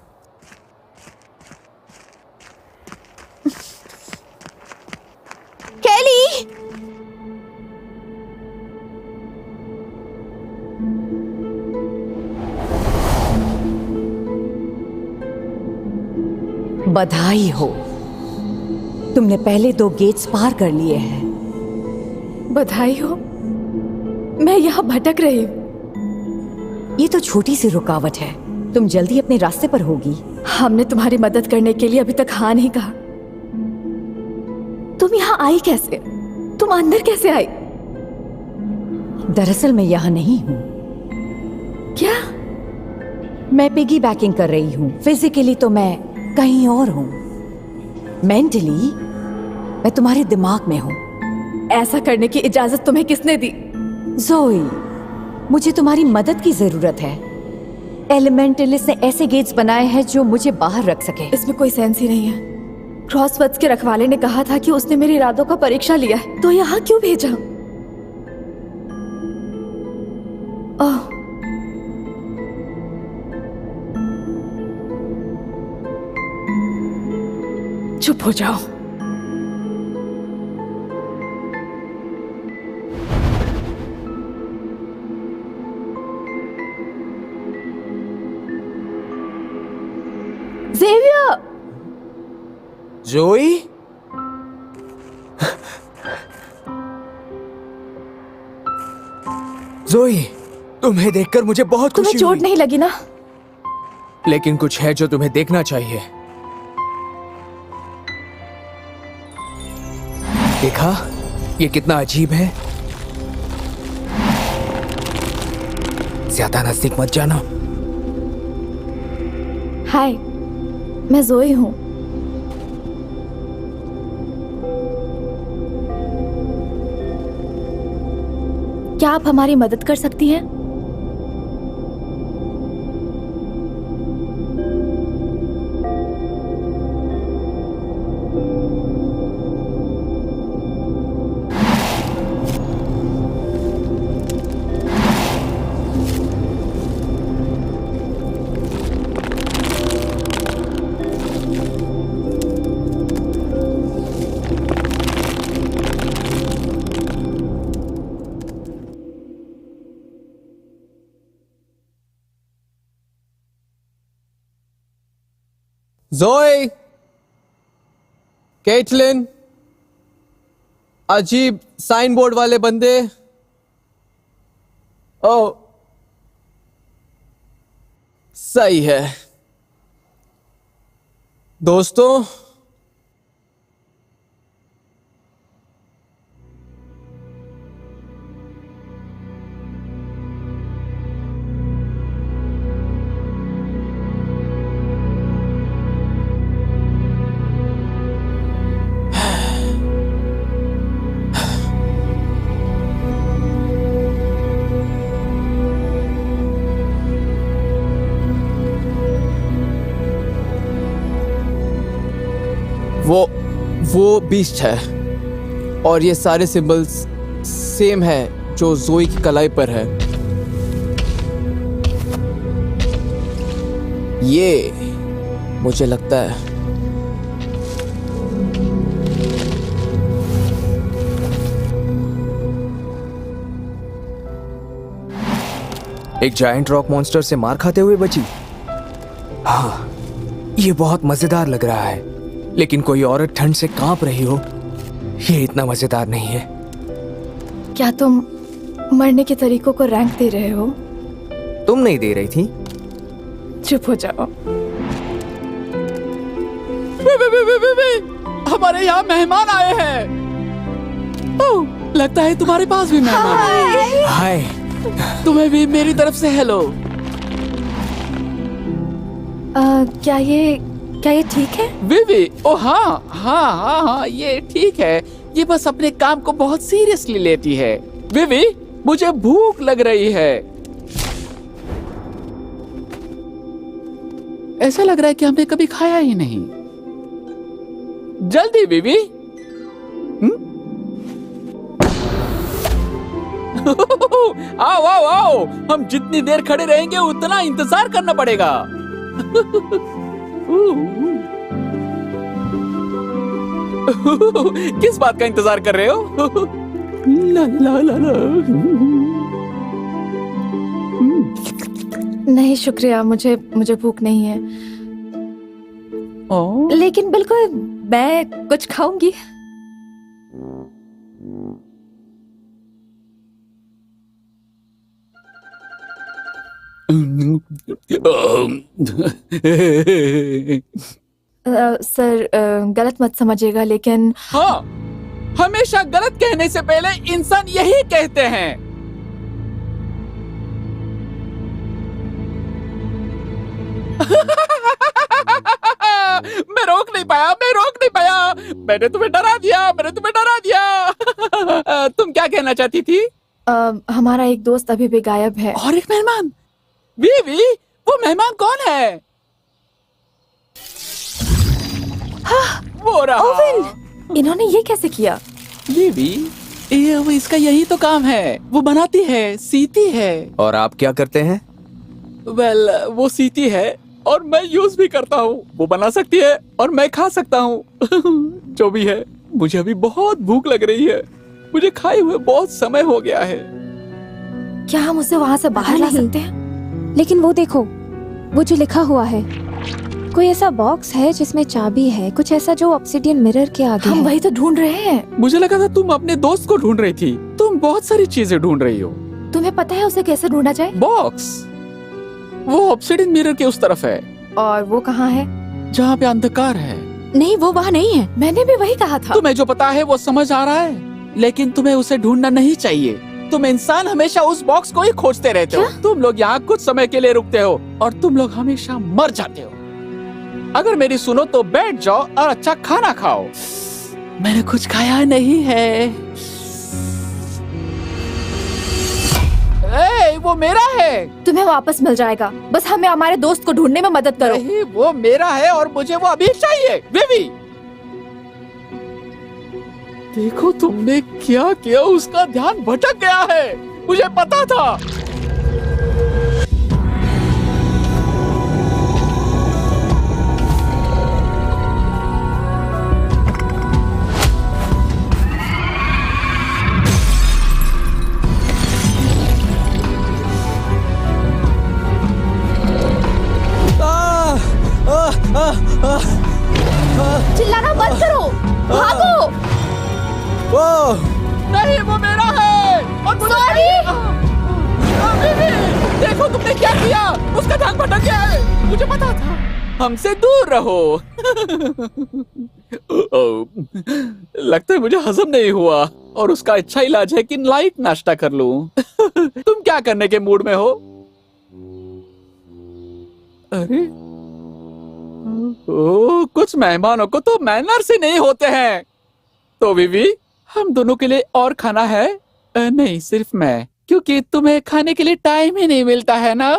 केली! बधाई हो, तुमने पहले 2 गेट्स पार कर लिए हैं। बधाई हो। मैं यहाँ भटक रही हूँ। ये तो छोटी सी रुकावट है, तुम जल्दी अपने रास्ते पर होगी। हमने तुम्हारी मदद करने के लिए अभी तक हाँ नहीं कहा। तुम यहाँ आई कैसे? तुम अंदर कैसे आई? दरअसल मैं यहाँ नहीं हूँ। क्या? मैं पिगी बैकिंग कर रही हूँ। फिजिकली तो मैं कहीं और हूँ, मेंटली मैं तुम्हारे दिमाग में हूँ। ऐसा करने की इजाजत तुम्हें किसने दी? ज़ोई, मुझे तुम्हारी मदद की जरूरत है। एलिमेंटलिस्ट ने ऐसे गेट्स बनाए हैं जो मुझे बाहर रख सके। इसमें कोई सेंस ही नहीं है। क्रॉसवर्ड्स के रखवाले ने कहा था कि उसने मेरे इरादों का परीक्षा लिया है, तो यहाँ क्यों भेजा? ओह, चुप हो जाओ। ज़ेवियर! जोई? जोई, तुम्हें देखकर मुझे बहुत खुशी तुम्हें चोट नहीं लगी ना? लेकिन कुछ है जो तुम्हें देखना चाहिए। देखा, ये कितना अजीब है। ज्यादा नजदीक मत जाना। हाय, मैं जोई हूँ। क्या आप हमारी मदद कर सकती हैं? जोए, केटलिन, अजीब साइन बोर्ड वाले बंदे। ओ, सही है दोस्तों। वो बीस्ट है और ये सारे सिंबल्स सेम है जो जोई की कलाई पर है। ये मुझे लगता है एक जायंट रॉक मॉन्स्टर से मार खाते हुए बची। हाँ, ये बहुत मजेदार लग रहा है, लेकिन कोई औरत ठंड से कांप रही हो, ये इतना मजेदार नहीं है। क्या तुम मरने के तरीकों को रैंक दे रहे हो? तुम नहीं दे रही थी। चुप हो जाओ। हमारे यहाँ मेहमान आए हैं। ओह, लगता है तुम्हारे पास भी मेहमान। हाय। तुम्हें भी मेरी तरफ से हेलो। क्या ये ठीक है? विवी, ओ हाँ हाँ हाँ हाँ, ये ठीक है। ये बस अपने काम को बहुत सीरियसली लेती है। विवी, मुझे भूख लग रही है। ऐसा लग रहा है कि हमने कभी खाया ही नहीं। जल्दी विवी। आओ आओ आओ, हम जितनी देर खड़े रहेंगे उतना इंतजार करना पड़ेगा। किस बात का इंतजार कर रहे हो? ला ला ला ला। नहीं शुक्रिया, मुझे भूख नहीं है। लेकिन बिल्कुल मैं कुछ खाऊंगी। सर गलत मत समझिएगा, लेकिन हाँ, हमेशा गलत कहने से पहले इंसान यही कहते हैं। मैं रोक नहीं पाया। मैंने तुम्हें डरा दिया। तुम क्या कहना चाहती थी? हमारा एक दोस्त अभी भी गायब है। और एक मेहमान? बीवी, वो मेहमान कौन है? हाँ, वो रहा। ओवेन, इन्होंने ये कैसे किया? बीवी, ये इसका यही तो काम है। वो बनाती है, सीती है। और आप क्या करते हैं? वेल, वो सीती है और मैं यूज भी करता हूँ। वो बना सकती है और मैं खा सकता हूँ। जो भी है, मुझे अभी बहुत भूख लग रही है। मुझे खाए हुए बहुत समय हो गया है। क्या हम उसे वहाँ से बाहर ला सकते हैं? लेकिन वो देखो, वो जो लिखा हुआ है, कोई ऐसा बॉक्स है जिसमें चाबी है, कुछ ऐसा जो ऑब्सिडियन मिरर के आगे हम है। वही तो ढूंढ रहे हैं। मुझे लगा था तुम अपने दोस्त को ढूंढ रही थी। तुम बहुत सारी चीजें ढूंढ रही हो। तुम्हें पता है उसे कैसे ढूंढा जाए? बॉक्स, वो ऑब्सिडियन मिरर के उस तरफ है। और वो कहाँ है? जहाँ पे अंधकार है। नहीं, वो वहाँ नहीं है। मैंने भी वही कहा था। तुम्हें जो पता है वो समझ आ रहा है, लेकिन तुम्हें उसे ढूंढना नहीं चाहिए। तुम इंसान हमेशा उस बॉक्स को ही खोजते रहते हो। तुम लोग यहाँ कुछ समय के लिए रुकते हो और तुम लोग हमेशा मर जाते हो। अगर मेरी सुनो तो बैठ जाओ और अच्छा खाना खाओ। मैंने कुछ खाया नहीं है। वो मेरा है। तुम्हें वापस मिल जाएगा, बस हमें हमारे दोस्त को ढूंढने में मदद करो। नहीं, वो मेरा है और मुझे वो अभी चाहिए। बेबी, देखो तुमने क्या किया, उसका ध्यान भटक गया है। मुझे पता था। चिल्लाना बंद करो, भागो। नहीं, वो मेरा है। और बेबी, देखो तुमने क्या किया, उसका ध्यान भटक गया है। मुझे पता था। हमसे दूर रहो। लगता है मुझे हजम नहीं हुआ और उसका अच्छा इलाज है कि लाइट नाश्ता कर लूं। तुम क्या करने के मूड में हो? अरे कुछ मेहमानों को तो मैनर्स ही नहीं होते हैं। तो बीवी, हम दोनों के लिए और खाना है? नहीं, सिर्फ मैं, क्योंकि तुम्हें खाने के लिए टाइम ही नहीं मिलता है ना।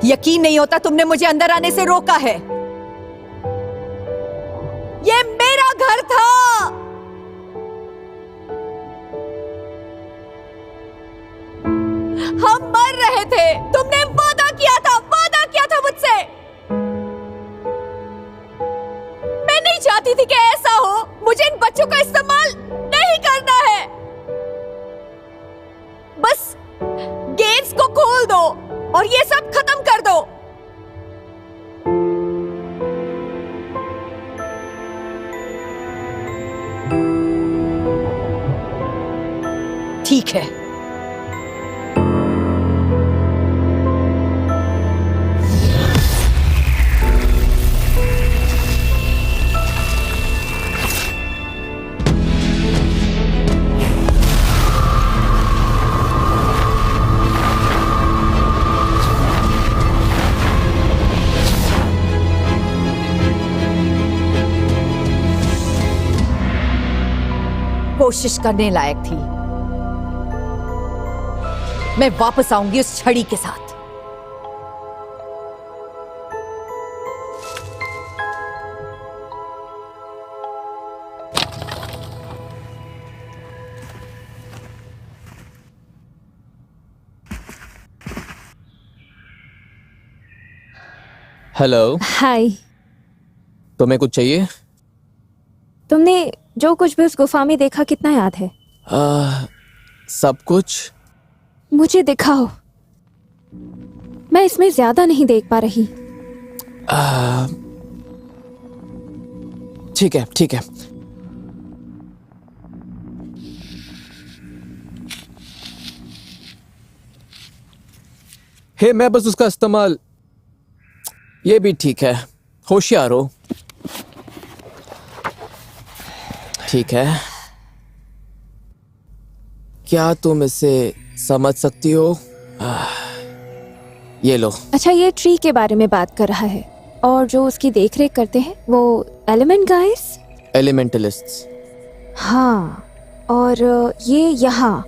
यकीन नहीं होता तुमने मुझे अंदर आने से रोका है। ये मेरा घर था। हम मर रहे थे। तुमने वादा किया था मुझसे। मैं नहीं चाहती थी कि ऐसा हो। मुझे इन बच्चों का इस्तेमाल नहीं करना है। बस गेट्स को खोल दो और ये सब खत्म कर दो। ठीक है। कोशिश करने लायक थी। मैं वापस आऊंगी उस छड़ी के साथ। हेलो। हाय। तुम्हें कुछ चाहिए? तुमने जो कुछ भी उस गुफा में देखा कितना याद है? सब कुछ। मुझे दिखाओ। मैं इसमें ज्यादा नहीं देख पा रही। ठीक है, ठीक है। हे, मैं बस उसका इस्तेमाल। ये भी ठीक है। होशियार हो। ठीक है। क्या तुम इसे समझ सकती हो? ये लो। अच्छा, ये ट्री के बारे में बात कर रहा है और जो उसकी देखरेख करते हैं वो एलिमेंट गाइस, एलिमेंटलिस्ट्स। हाँ, और ये यहाँ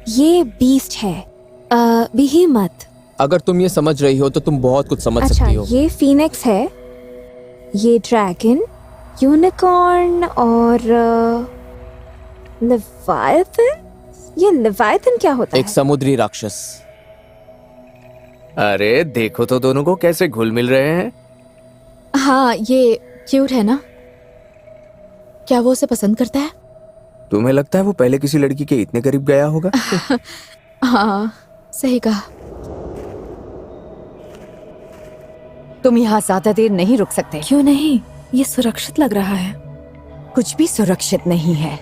ये बीस्ट है, बिहीमत। अगर तुम ये समझ रही हो तो तुम बहुत कुछ समझ अच्छा, सकती हो। ये फीनिक्स है, ये ड्रैगन, यूनिकॉर्न और लेवियाथन। ये लेवियाथन क्या होता एक है? समुद्री राक्षस। अरे देखो तो दोनों को कैसे घुल मिल रहे हैं। हाँ, ये क्यूट है ना? क्या वो उसे पसंद करता है? तुम्हें लगता है वो पहले किसी लड़की के इतने करीब गया होगा? हाँ, सही कहा। तुम यहाँ ज्यादा देर नहीं रुक सकते। क्यों नहीं? ये सुरक्षित लग रहा है। कुछ भी सुरक्षित नहीं है।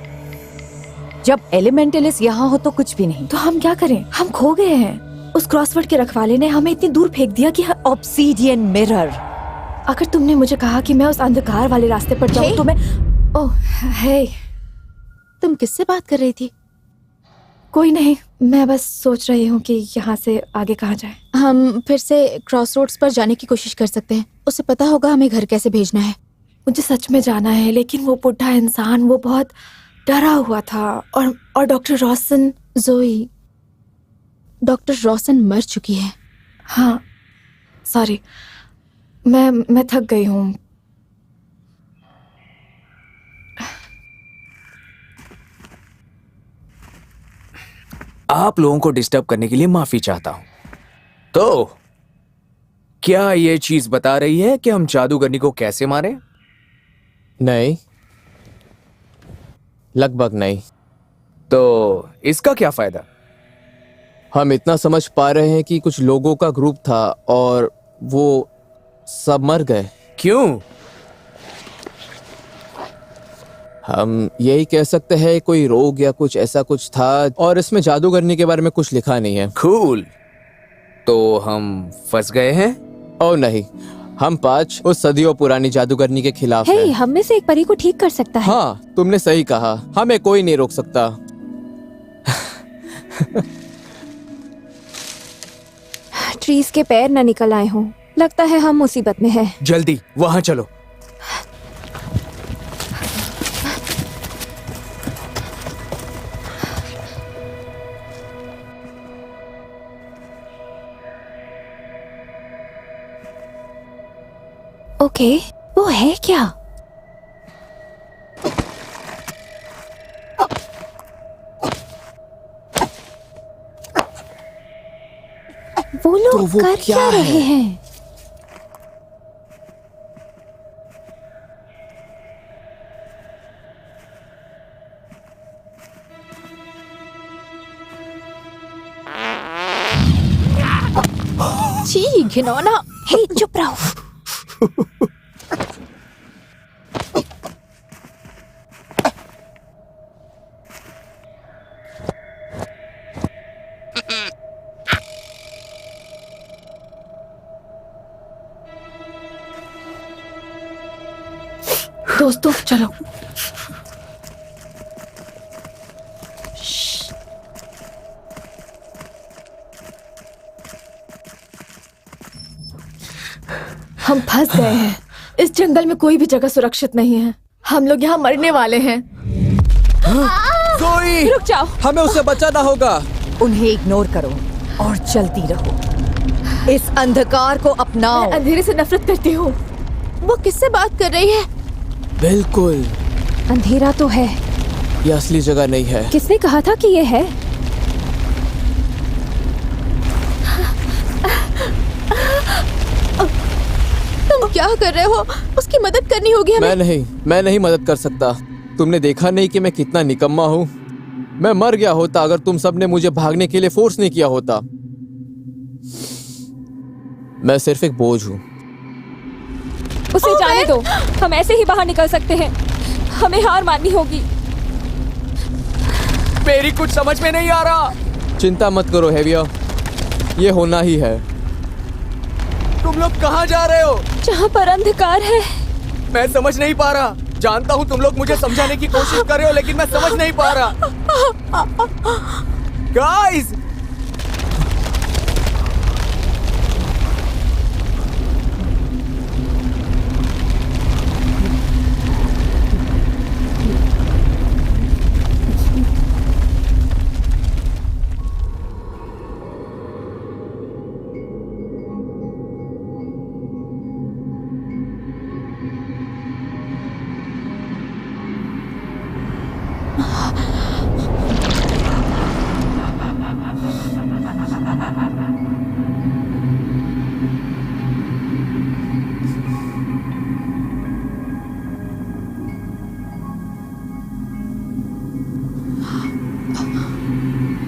जब एलिमेंटलिस्ट यहाँ हो तो कुछ भी नहीं। तो हम क्या करें? हम खो गए हैं। उस क्रॉसवर्ड के रखवाले ने हमें इतनी दूर फेंक दिया कि ऑब्सीडियन मिरर। अगर तुमने मुझे कहा कि मैं उस अंधकार वाले रास्ते पर जाऊं तो मैं ओह हे, तुम किससे बात कर रही थी? कोई नहीं, मैं बस सोच रही हूँ कि यहाँ से आगे कहाँ जाए। हम फिर से क्रॉसरोड्स पर जाने की कोशिश कर सकते हैं। उसे पता होगा हमें घर कैसे भेजना है। मुझे सच में जाना है, लेकिन वो बुढ़ा इंसान वो बहुत डरा हुआ था। और डॉक्टर रॉसन। जोई, डॉक्टर रॉसन मर चुकी है। हाँ, सॉरी, मैं थक गई हूँ। आप लोगों को डिस्टर्ब करने के लिए माफी चाहता हूं। तो क्या ये चीज बता रही है कि हम जादूगरनी को कैसे मारें? नहीं, लगभग नहीं। तो इसका क्या फायदा? हम इतना समझ पा रहे हैं कि कुछ लोगों का ग्रुप था और वो सब मर गए। क्यों? हम यही कह सकते हैं कोई रोग या कुछ ऐसा कुछ था, और इसमें जादूगरनी के बारे में कुछ लिखा नहीं है। कूल। तो हम फंस गए हैं? और नहीं, हम 5 उस सदियों पुरानी जादूगरनी के खिलाफ हे, हैं। हम में से एक परी को ठीक कर सकता है। हाँ, तुमने सही कहा, हमें कोई नहीं रोक सकता। ट्रीज के पैर न निकल आए हों। लगता है हम मुसीबत में हैं। जल्दी वहां चलो। ओके, वो है क्या? वो लोग तो वो कर क्या रहे हैं? छी, घिनौना। हे, चुप रहो। दोस्तों चलो। हम फंस गए हैं। इस जंगल में कोई भी जगह सुरक्षित नहीं है। हम लोग यहाँ मरने वाले हैं। जोई, रुक जाओ। हमें उससे बचाना होगा। उन्हें इग्नोर करो और चलती रहो। इस अंधकार को अपनाओ। मैं अंधेरे से नफरत करती हूँ। वो किससे बात कर रही है? बिल्कुल, अंधेरा तो है। ये असली जगह नहीं है। किसने कहा था कि ये है? तुम क्या कर रहे हो? उसकी मदद करनी होगी हमें। मैं नहीं मदद कर सकता। तुमने देखा नहीं कि मैं कितना निकम्मा हूँ? मैं मर गया होता अगर तुम सबने मुझे भागने के लिए फोर्स नहीं किया होता। मैं सिर्फ एक बोझ हूँ। उसे जाने दो। हम ऐसे ही बाहर निकल सकते हैं। हमें हार माननी होगी। मेरी कुछ समझ में नहीं आ रहा। चिंता मत करो हेविया, ये होना ही है। तुम लोग कहाँ जा रहे हो? जहाँ पर अंधकार है। मैं समझ नहीं पा रहा। जानता हूँ तुम लोग मुझे समझाने की कोशिश कर रहे हो, लेकिन मैं समझ नहीं पा रहा। गाइस,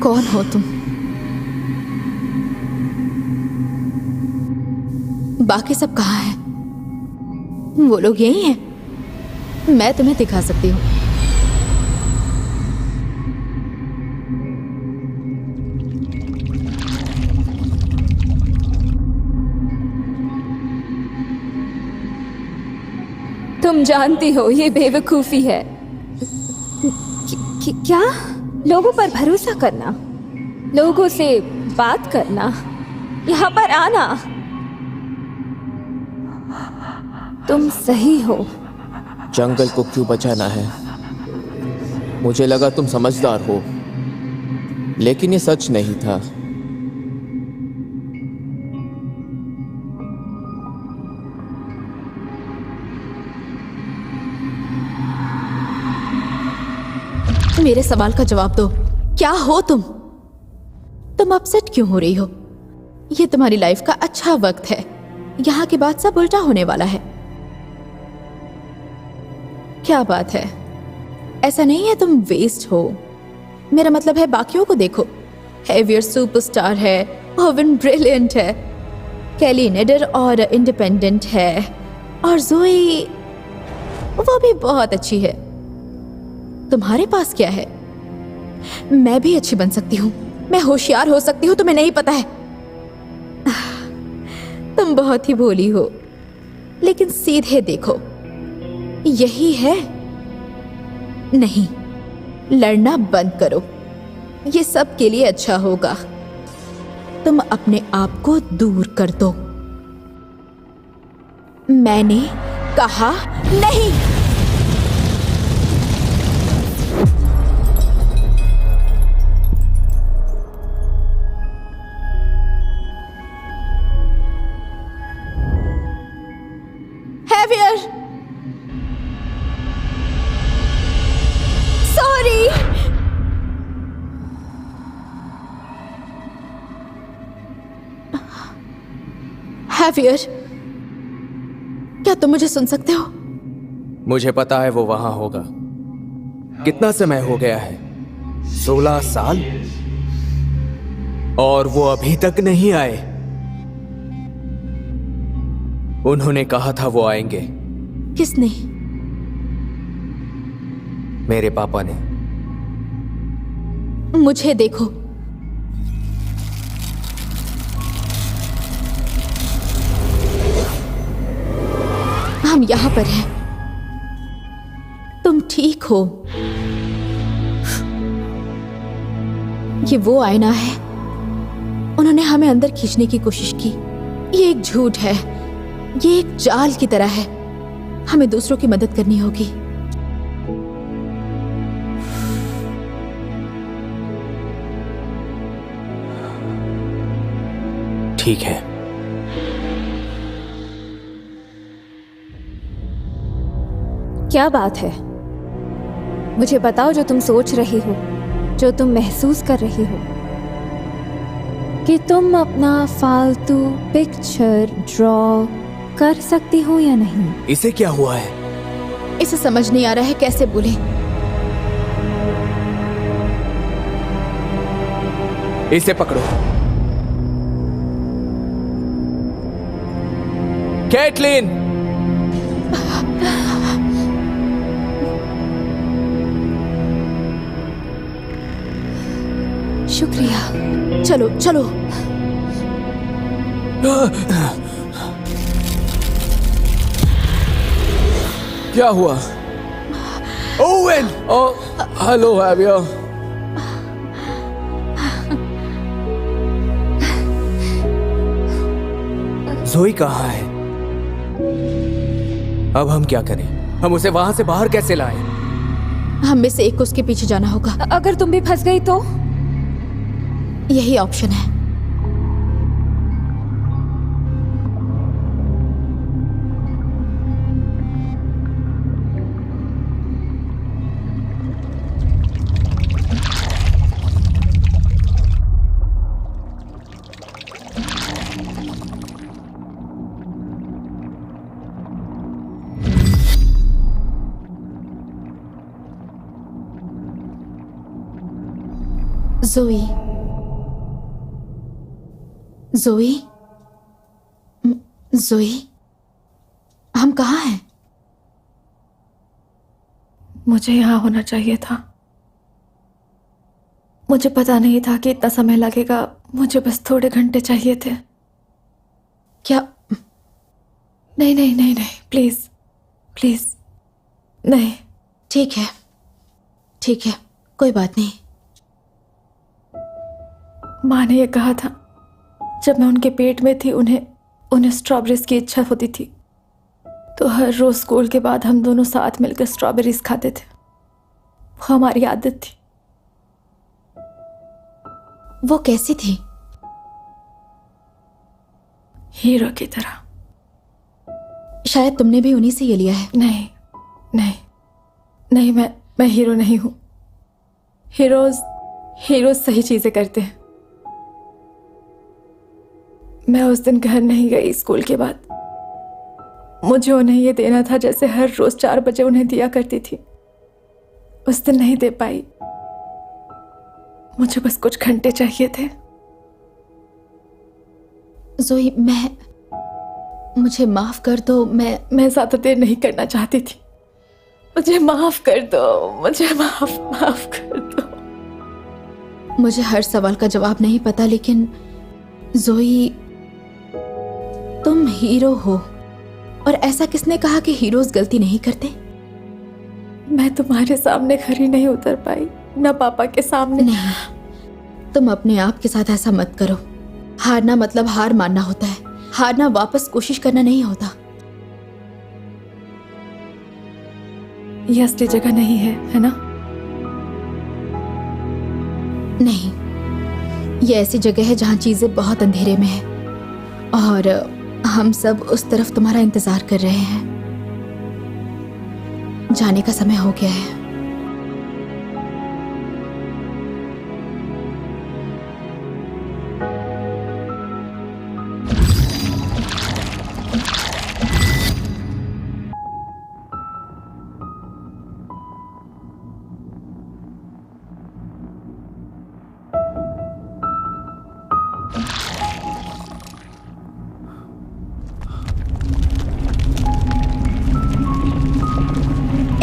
कौन हो तुम? बाकी सब कहाँ हैं? वो लोग यही हैं? मैं तुम्हें दिखा सकती हूँ। तुम जानती हो ये बेवकूफी है। क्या? लोगों पर भरोसा करना, लोगों से बात करना, यहाँ पर आना। तुम सही हो। जंगल को क्यों बचाना है? मुझे लगा तुम समझदार हो, लेकिन ये सच नहीं था। मेरे सवाल का जवाब दो। क्या हो तुम? तुम अपसेट क्यों हो रही हो? ये तुम्हारी लाइफ का अच्छा वक्त है। यहाँ के बाद सब उल्टा होने वाला है। क्या बात है? ऐसा नहीं है तुम वेस्ट हो। मेरा मतलब है बाकियों को देखो। हेवियर सुपरस्टार है, ओवन ब्रिलियंट है, कैली नेडर और इंडिपेंडेंट है, और जोई वो भी बहुत अच्छी है। तुम्हारे पास क्या है? मैं भी अच्छी बन सकती हूँ, मैं होशियार हो सकती हूँ, तुम्हें नहीं पता है। तुम बहुत ही भोली हो, लेकिन सीधे देखो, यही है। नहीं, लड़ना बंद करो, ये सब के लिए अच्छा होगा। तुम अपने आप को दूर कर दो। मैंने कहा नहीं। Heavier, sorry. हैवियर, क्या तुम मुझे सुन सकते हो? मुझे पता है वो वहां होगा। कितना समय हो गया है? 16 साल? और वो अभी तक नहीं आए। उन्होंने कहा था वो आएंगे। किसने? मेरे पापा ने। मुझे देखो, हम यहां पर हैं। तुम ठीक हो? ये वो आईना है। उन्होंने हमें अंदर खींचने की कोशिश की। ये एक झूठ है, ये एक जाल की तरह है। हमें दूसरों की मदद करनी होगी। ठीक है। क्या बात है? मुझे बताओ जो तुम सोच रही हो, जो तुम महसूस कर रही हो, कि तुम अपना फालतू पिक्चर ड्रॉ कर सकती हो या नहीं। इसे क्या हुआ है? इसे समझ नहीं आ रहा है कैसे बोले। इसे पकड़ो। कैटलिन! शुक्रिया। चलो चलो। क्या हुआ? ओवेन! Hello heavier. जोई कहाँ है? अब हम क्या करें? हम उसे वहां से बाहर कैसे लाएं? हम में से एक को उसके पीछे जाना होगा। अगर तुम भी फंस गई तो? यही ऑप्शन है। जोई, जोई, जोई, हम कहाँ हैं? मुझे यहाँ होना चाहिए था। मुझे पता नहीं था कि इतना समय लगेगा। मुझे बस थोड़े घंटे चाहिए थे। क्या? नहीं नहीं नहीं नहीं, प्लीज प्लीज नहीं। ठीक है, ठीक है, कोई बात नहीं। माँ ने यह कहा था जब मैं उनके पेट में थी उन्हें स्ट्रॉबेरीज की इच्छा होती थी, तो हर रोज स्कूल के बाद हम दोनों साथ मिलकर स्ट्रॉबेरीज खाते थे। वो हमारी आदत थी। वो कैसी थी? हीरो की तरह। शायद तुमने भी उन्हीं से ये लिया है। नहीं नहीं नहीं, मैं हीरो नहीं हूं। हीरोज सही चीजें करते हैं। मैं उस दिन घर नहीं गई स्कूल के बाद। मुझे उन्हें ये देना था जैसे हर रोज 4 बजे उन्हें दिया करती थी। उस दिन नहीं दे पाई। मुझे बस कुछ घंटे चाहिए थे। जोई, मुझे माफ कर दो। मैं ज्यादा देर नहीं करना चाहती थी। मुझे माफ कर दो। मुझे माफ कर दो। मुझे हर सवाल का जवाब नहीं पता, लेकिन जोई, तुम हीरो हो। और ऐसा किसने कहा कि हीरोज गलती नहीं करते? मैं तुम्हारे सामने खरी नहीं उतर पाई, ना पापा के सामने। नहीं, तुम अपने आप के साथ ऐसा मत करो। हारना मतलब हार मानना होता है। हारना वापस कोशिश करना नहीं होता। ये असली जगह नहीं है ना? नहीं, ये ऐसी जगह है जहाँ चीजें बहुत अंधेरे में है और हम सब उस तरफ तुम्हारा इंतजार कर रहे हैं। जाने का समय हो गया है।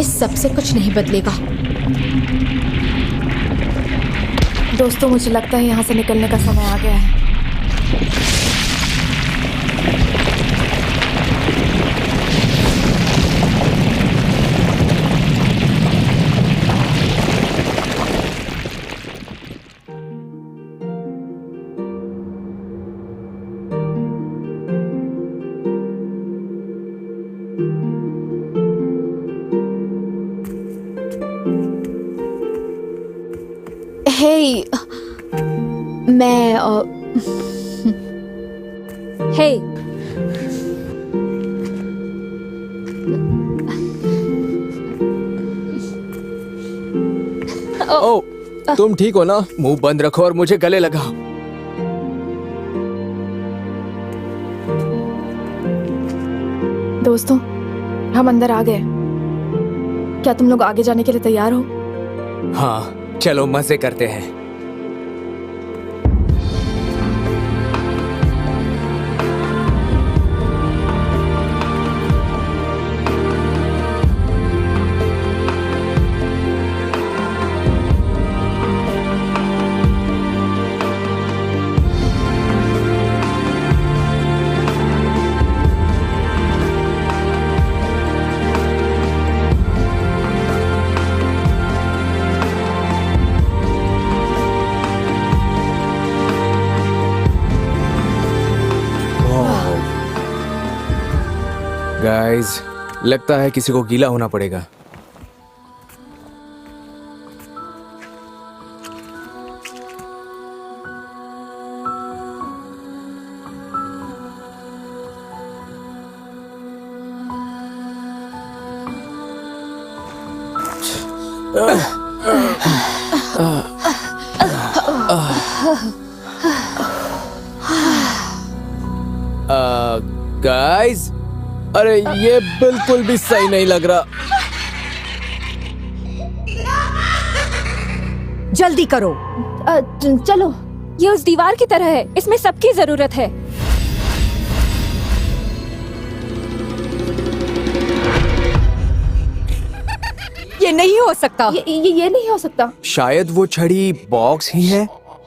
इस सबसे कुछ नहीं बदलेगा। दोस्तों, मुझे लगता है यहाँ से निकलने का समय आ गया है। हे, मैं हे, ओ, तुम ठीक हो ना? मुंह बंद रखो और मुझे गले लगाओ। दोस्तों, हम अंदर आ गए। क्या तुम लोग आगे जाने के लिए तैयार हो? हाँ, चलो मजे करते हैं। गाइस, लगता है किसी को गीला होना पड़ेगा। गाइस, अरे ये बिल्कुल भी सही नहीं लग रहा। जल्दी करो। चलो। ये उस दीवार की तरह है, इसमें सबकी जरूरत है। ये नहीं हो सकता। ये नहीं हो सकता। शायद वो छड़ी बॉक्स ही है।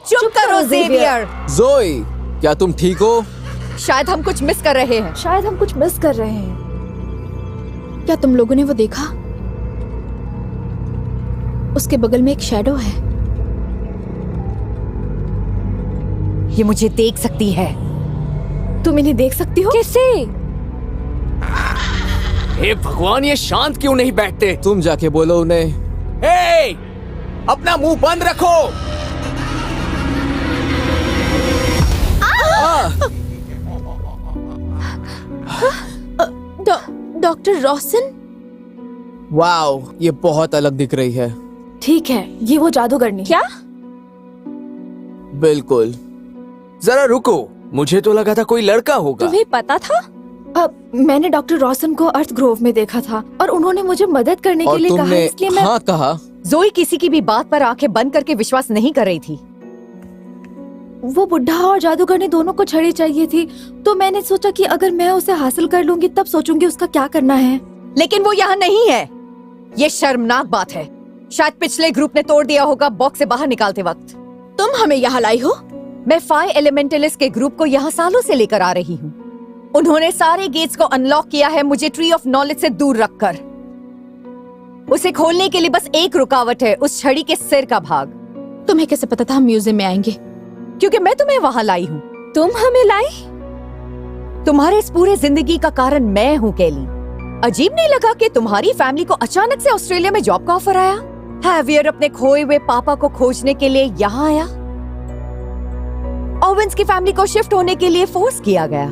चुप करो ज़ेवियर। जोई, क्या तुम ठीक हो? शायद हम कुछ मिस कर रहे हैं। शायद हम कुछ मिस कर रहे हैं। क्या तुम लोगों ने वो देखा? उसके बगल में एक शैडो है। ये मुझे देख सकती है। तुम इन्हें देख सकती हो? कैसे? हे भगवान, ये शांत क्यों नहीं बैठते? तुम जाके बोलो उन्हें। हे, अपना मुंह बंद रखो। डॉक्टर रॉसन? वाओ, ये बहुत अलग दिख रही है। ठीक है, ये वो जादूगरनी। क्या? बिल्कुल। जरा रुको, मुझे तो लगा था कोई लड़का होगा। तुम्हें पता था? मैंने डॉक्टर रॉसन को अर्थ ग्रोव में देखा था और उन्होंने मुझे मदद करने के लिए कहा, तुमने इसलिए मैं हाँ कहा। जोई किसी की भी बात पर आंखें बंद करके विश्वास नहीं कर रही थी। वो बुढ़ा और जादूगरनी दोनों को छड़ी चाहिए थी, तो मैंने सोचा कि अगर मैं उसे हासिल कर लूंगी तब सोचूंगी उसका क्या करना है। लेकिन वो यहाँ नहीं है। ये शर्मनाक बात है। शायद पिछले ग्रुप ने तोड़ दिया होगा बॉक्स से बाहर निकालते वक्त। तुम हमें यहाँ लाई हो? मैं 5 एलिमेंटलिस्ट के ग्रुप को यहाँ सालों से लेकर आ रही हूँ। उन्होंने सारे गेट्स को अनलॉक किया है, मुझे ट्री ऑफ नॉलेज से दूर रखकर। उसे खोलने के लिए बस एक रुकावट है, उस छड़ी के सिर का भाग। तुम्हें कैसे पता था हम म्यूजियम में आएंगे? क्योंकि मैं तुम्हें वहाँ लाई हूँ। तुम हमें लाई? तुम्हारे इस पूरे जिंदगी का कारण मैं हूँ केली। अजीब नहीं लगा कि तुम्हारी फैमिली को अचानक से ऑस्ट्रेलिया में जॉब का ऑफर आया? हैवियर अपने खोए हुए पापा को खोजने के लिए यहाँ आया। ओवेंस की फैमिली को शिफ्ट होने के लिए फोर्स किया गया।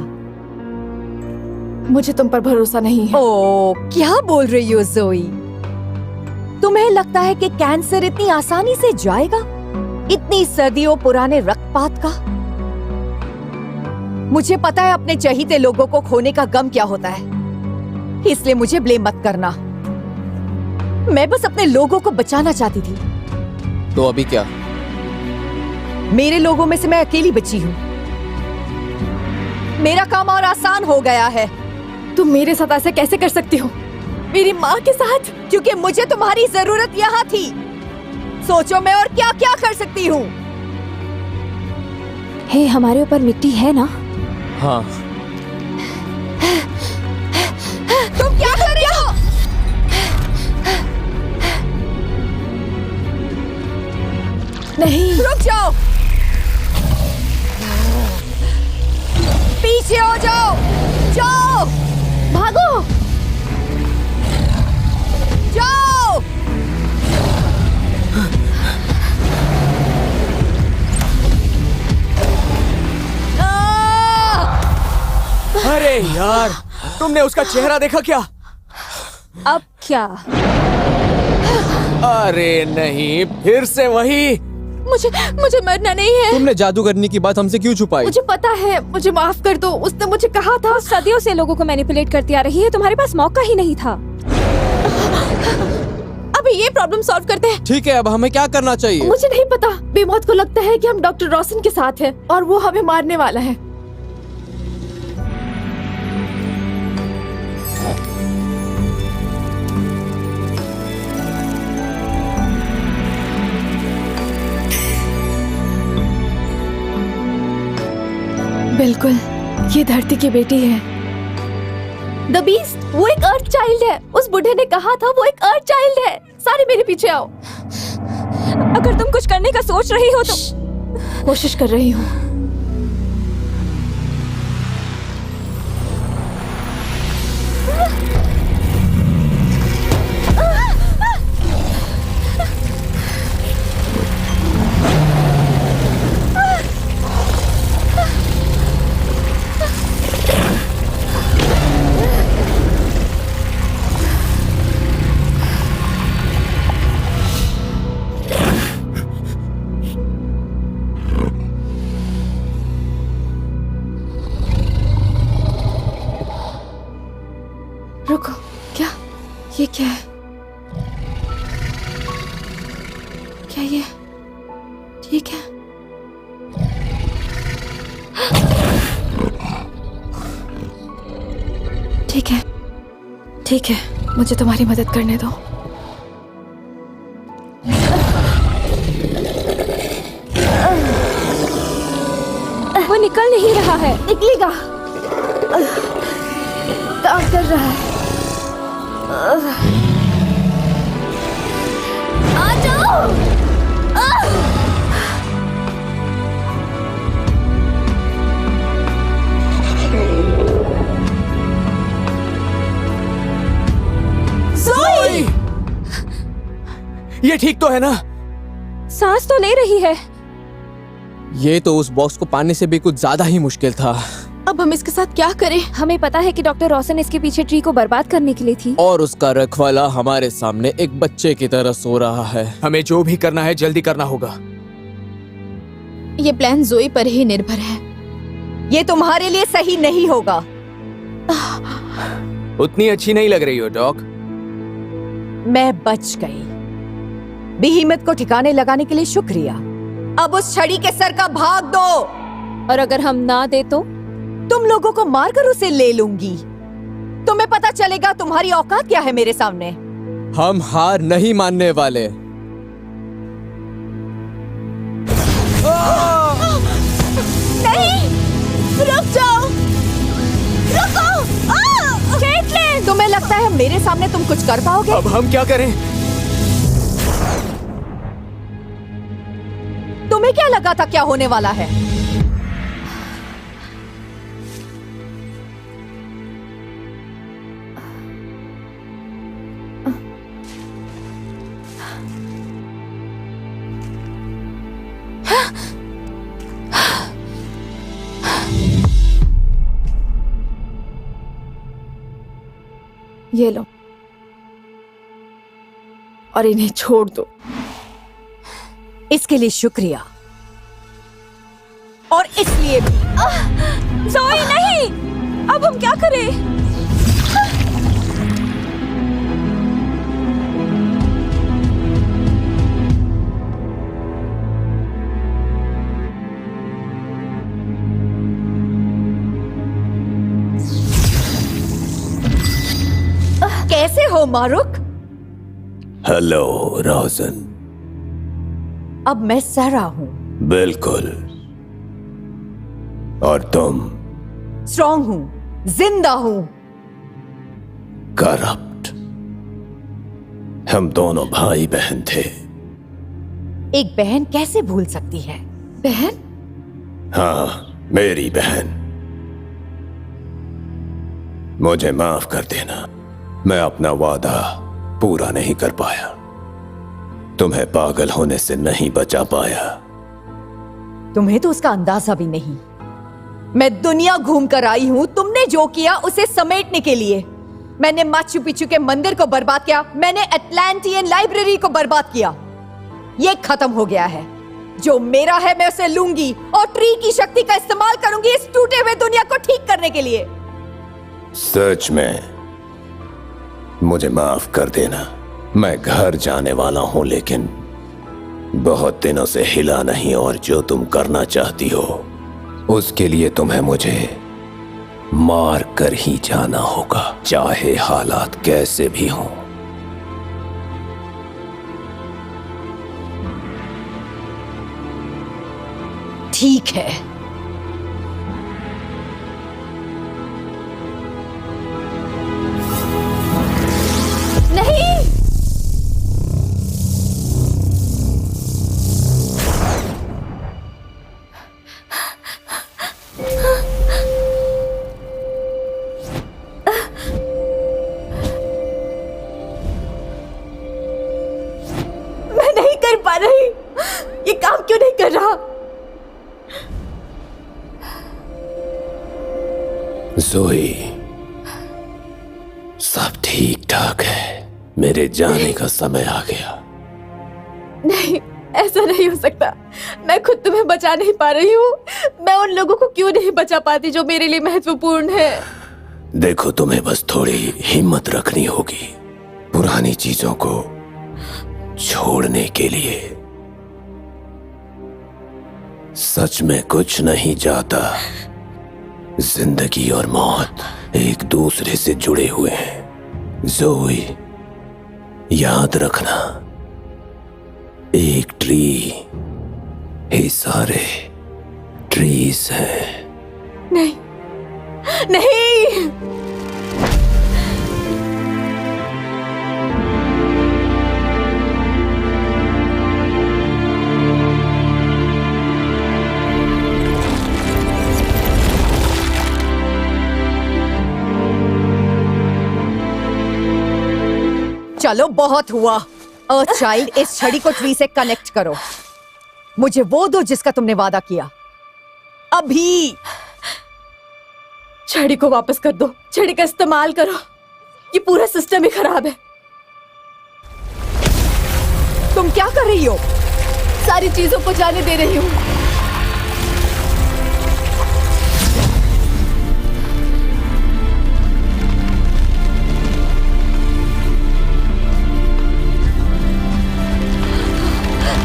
मुझे तुम पर भरोसा नहीं है। ओ, क्या बोल रही हो जोई? तुम्हें लगता है कि कैंसर इतनी आसानी से जाएगा? इतनी सदियों पुराने रक्तपात का? मुझे पता है अपने चहीते लोगों को खोने का गम क्या होता है, इसलिए मुझे ब्लेम मत करना। मैं बस अपने लोगों को बचाना चाहती थी। तो अभी क्या? मेरे लोगों में से मैं अकेली बची हूँ। मेरा काम और आसान हो गया है। तुम मेरे साथ ऐसा कैसे कर सकती हो? मेरी माँ के साथ? क्योंकि मुझे तुम्हारी जरूरत यहाँ थी। सोचो मैं और क्या क्या कर सकती हूँ। हे, हमारे ऊपर मिट्टी है ना? हाँ। तुम क्या कर रही हो? नहीं, रुक जाओ। पीछे हो जाओ। जाओ, भागो, जाओ। अरे यार, तुमने उसका चेहरा देखा क्या? अब क्या? अरे नहीं, फिर से वही। मुझे मरना नहीं है। तुमने जादू करने की बात हमसे क्यों छुपाई? मुझे पता है, मुझे माफ कर दो। उसने मुझे कहा था। सदियों से लोगों को मैनिपुलेट करती आ रही है, तुम्हारे पास मौका ही नहीं था। अभी ये प्रॉब्लम सॉल्व करते हैं। ठीक है, अब हमें क्या करना चाहिए? मुझे नहीं पता। बेमौत को लगता है कि हम डॉक्टर रॉसन के साथ हैं और वो हमें मारने वाला है। बिल्कुल, ये धरती की बेटी है। द बीस्ट, वो एक अर्थ चाइल्ड है। उस बुढ़े ने कहा था वो एक अर्थ चाइल्ड है। सारे मेरे पीछे आओ। अगर तुम कुछ करने का सोच रही हो तो। कोशिश कर रही हूँ। रुको, क्या? ये क्या है? क्या ये ठीक है। ठीक है, ठीक है, मुझे तुम्हारी मदद करने दो। वो निकल नहीं रहा है। निकलेगा। काम कर रहा है। आ जाओ। ज़ोई! ये ठीक तो है ना? सांस तो ले रही है। ये तो उस बॉक्स को पाने से भी कुछ ज्यादा ही मुश्किल था। अब हम इसके साथ क्या करें? हमें पता है कि डॉक्टर रोशन इसके पीछे ट्री को बर्बाद करने के लिए थी। और उसका रखवाला हमारे सामने एक बच्चे की तरह सो रहा है। हमें जो भी करना है जल्दी करना होगा। ये प्लान जोई पर ही निर्भर है। ये तुम्हारे लिए सही नहीं होगा। उतनी अच्छी नहीं लग रही हो डॉक। मैं बच गई। बेहिम्मत को ठिकाने लगाने के लिए शुक्रिया। अब उस छड़ी के सर का भाग दो। और अगर हम ना दे तो? तुम लोगों को मारकर उसे ले लूंगी। तुम्हें पता चलेगा तुम्हारी औकात क्या है मेरे सामने। हम हार नहीं मानने वाले। नहीं, रुक जाओ, रुको। केटलिन, तुम्हें लगता है मेरे सामने तुम कुछ कर पाओगे? अब हम क्या करें? तुम्हें क्या लगा था क्या होने वाला है? ये लो और इन्हें छोड़ दो। इसके लिए शुक्रिया। और इसलिए भी। ज़ोई नहीं, अब हम क्या करें? कैसे हो मारुक? हेलो रोशन। अब मैं सरा हूं। बिल्कुल। और तुम? स्ट्रॉन्ग हूं, जिंदा हूं। करप्ट। हम दोनों भाई बहन थे। एक बहन कैसे भूल सकती है? बहन? हाँ, मेरी बहन। मुझे माफ कर देना, मैं अपना वादा पूरा नहीं कर पाया। तुम्हें पागल होने से नहीं बचा पाया। तुम्हें तो उसका अंदाजा भी नहीं। मैं दुनिया घूम कर आई हूं तुमने जो किया उसे समेटने के लिए। मैंने माचू पिचू के मंदिर को बर्बाद किया, मैंने अटलांटियन लाइब्रेरी को बर्बाद किया। ये खत्म हो गया है। जो मेरा है मैं उसे लूंगी और ट्री की शक्ति का इस्तेमाल करूंगी इस टूटे हुए दुनिया को ठीक करने के लिए। सच में मुझे माफ कर देना, मैं घर जाने वाला हूं, लेकिन बहुत दिनों से हिला नहीं। और जो तुम करना चाहती हो उसके लिए तुम्हें मुझे मार कर ही जाना होगा, चाहे हालात कैसे भी हों। ठीक है। नहीं, मैं नहीं कर पा रही। ये काम क्यों नहीं कर रहा? ज़ोई, सब ठीक ठाक है। मेरे जाने का समय आ गया। नहीं, ऐसा नहीं हो सकता। मैं खुद तुम्हें बचा नहीं पा रही हूँ। मैं उन लोगों को क्यों नहीं बचा पाती जो मेरे लिए महत्वपूर्ण है। देखो, तुम्हें बस थोड़ी हिम्मत रखनी होगी पुरानी चीजों को छोड़ने के लिए। सच में कुछ नहीं जाता। जिंदगी और मौत एक दूसरे से जुड़े हुए हैं। जोई, याद रखना, एक ट्री ही सारे ट्रीज हैं। नहीं, नहीं। चलो बहुत हुआ। अर्थ चाइल्ड, इस छड़ी को ट्री से कनेक्ट करो। मुझे वो दो जिसका तुमने वादा किया। अभी छड़ी को वापस कर दो। छड़ी का इस्तेमाल करो। ये पूरा सिस्टम ही खराब है। तुम क्या कर रही हो? सारी चीजों को जाने दे रही हूँ।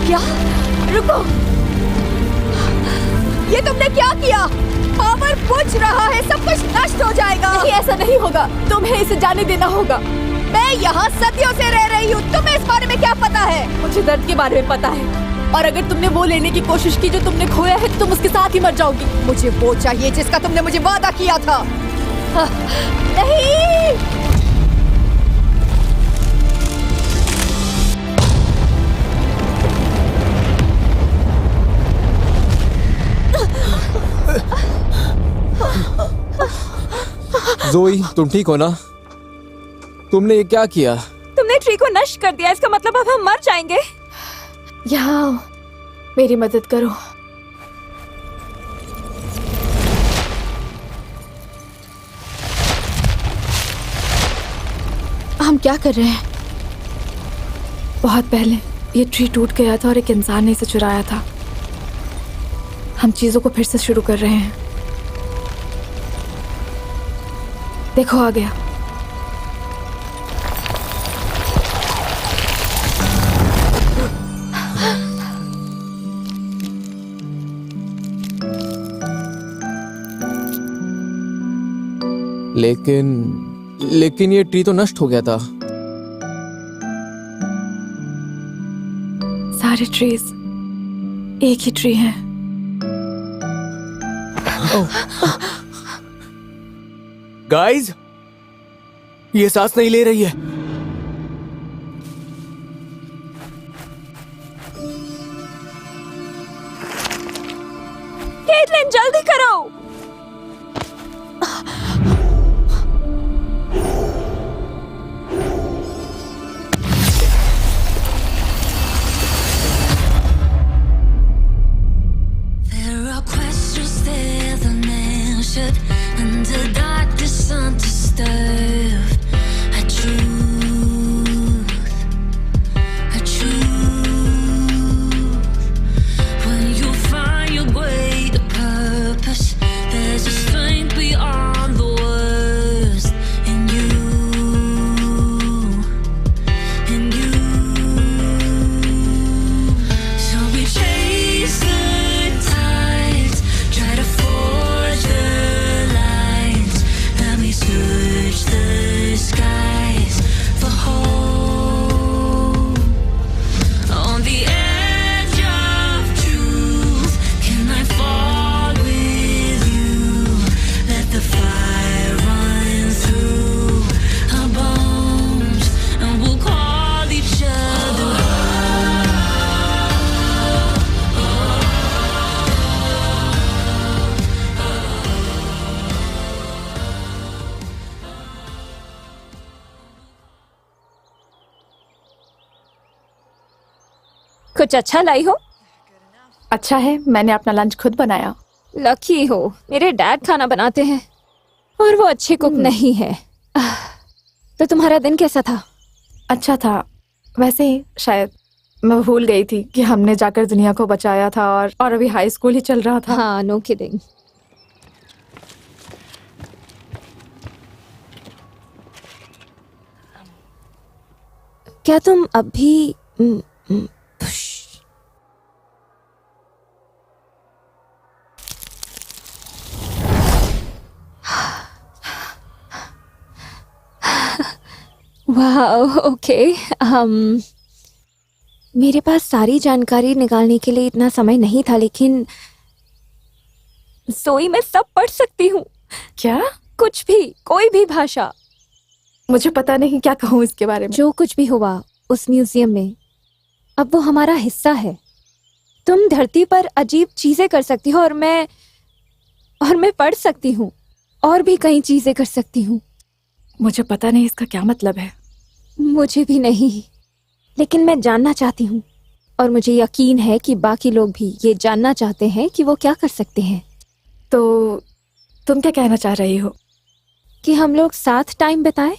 क्या? रुको, ये तुमने क्या किया? पावर बुझ रहा है, सब कुछ नष्ट हो जाएगा। नहीं, ऐसा नहीं होगा। तुम्हें इसे जाने देना होगा। मैं यहाँ सदियों से रह रही हूँ, तुम्हें इस बारे में क्या पता है? मुझे दर्द के बारे में पता है, और अगर तुमने वो लेने की कोशिश की जो तुमने खोया है तो तुम उसके साथ ही मर जाओगी। मुझे वो चाहिए जिसका तुमने मुझे वादा किया था। नहीं, जोई, तुम ठीक हो ना? तुमने ये क्या किया? तुमने ट्री को नष्ट कर दिया। इसका मतलब अब हम मर जाएंगे। यहाँ आओ, मेरी मदद करो। हम क्या कर रहे हैं? बहुत पहले ये ट्री टूट गया था और एक इंसान ने इसे चुराया था। हम चीजों को फिर से शुरू कर रहे हैं। देखो, आ गया। लेकिन ये ट्री तो नष्ट हो गया था। सारे ट्रीज एक ही ट्री हैं। गाइस, ये सांस नहीं ले रही है। केटलिन, जल्दी करो। There are questions there unanswered, and the darkness undisturbed. A truth. When you find your way to purpose, there's a strength beyond the worst in you. So we chase the tides, try to forge the lines. Let me search the skies for hope. On the edge of truth, can I fall with you? Let the fire run through our bones, and we'll call each other. कुछ अच्छा लाई हो? अच्छा है, मैंने अपना lunch खुद बनाया। Lucky हो, मेरे डैड खाना बनाते हैं और वो अच्छे कुक नहीं है। तो तुम्हारा दिन कैसा था? अच्छा था। वैसे ही शायद मैं भूल गई थी कि हमने जाकर दुनिया को बचाया था, और अभी हाई स्कूल ही चल रहा था। हाँ, नो किडिंग। क्या तुम अभी वाह ओके मेरे पास सारी जानकारी निकालने के लिए इतना समय नहीं था, लेकिन सोई मैं सब पढ़ सकती हूँ। क्या? कुछ भी, कोई भी भाषा। मुझे पता नहीं क्या कहूँ इसके बारे में। जो कुछ भी हुआ उस म्यूजियम में, अब वो हमारा हिस्सा है। तुम धरती पर अजीब चीजें कर सकती हो और मैं पढ़ सकती हूँ और भी कई चीजें कर सकती हूँ। मुझे पता नहीं इसका क्या मतलब है। मुझे भी नहीं, लेकिन मैं जानना चाहती हूँ और मुझे यकीन है कि बाकी लोग भी ये जानना चाहते हैं कि वो क्या कर सकते हैं। तो तुम क्या कहना चाह रही हो? कि हम लोग साथ टाइम बिताएं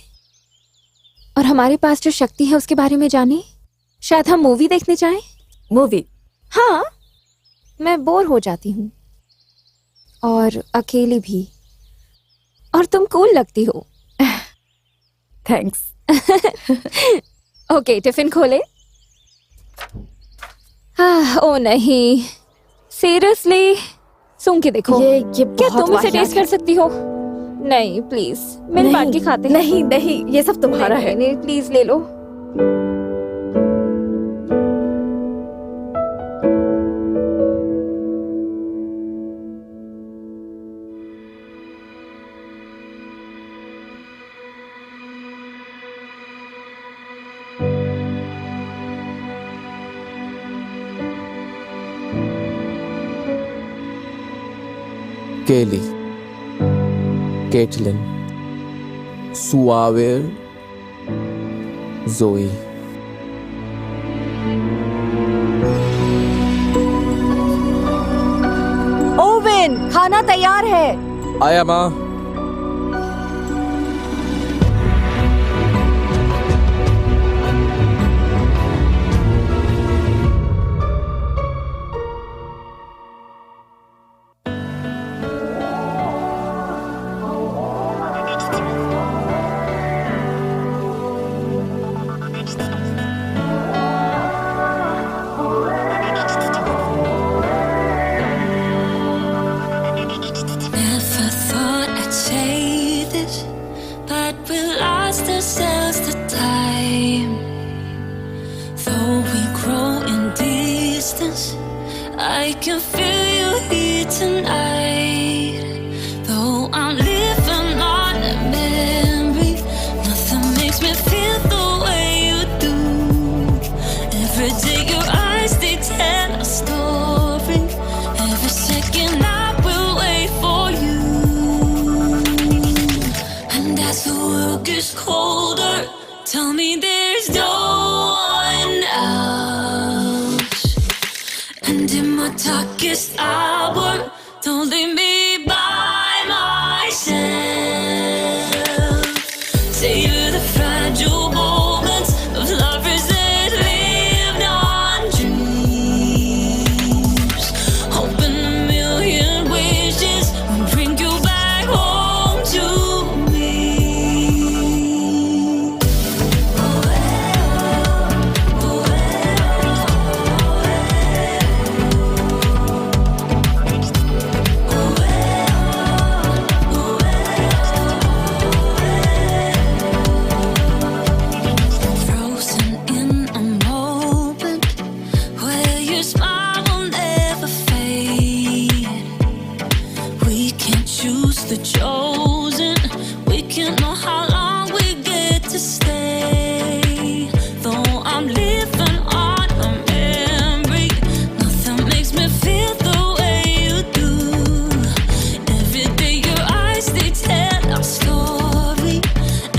और हमारे पास जो शक्ति है उसके बारे में जानें। शायद हम मूवी देखने जाएं। मूवी? हाँ, मैं बोर हो जाती हूँ और अकेली भी। और तुम कूल लगती हो। थैंक्स। ओके, टिफिन खोले। हाँ, ओ नहीं, सीरियसली सूंघ के देखो। ये क्या तुम इसे टेस्ट कर सकती हो? नहीं प्लीज, मिल बांट के खाते हैं। नहीं नहीं, ये सब तुम्हारा है। नहीं, प्लीज ले लो। केली, केटलिन, सुआवेर, जोई। ओवेन, खाना तैयार है। आया माँ। Never thought I'd say this, but we lost ourselves to time. Though we grow in distance, I can feel you here tonight. Though I'm living on a memory, nothing makes me feel the way you do. Every day your eyes, they tell a story. Every second I will wait for you. And as the world gets colder, tell me there's no one else. And in my darkest hour, don't leave me by myself. Savor the fragile moments of lovers that lived on dreams. Hoping a million wishes will bring you back home to me. Frozen in a moment where your smile will never fade. We can't choose the chosen. We can't know how long we get to stay. Though I'm living on a memory, nothing makes me feel the way you do. Every day your eyes, they tell our story.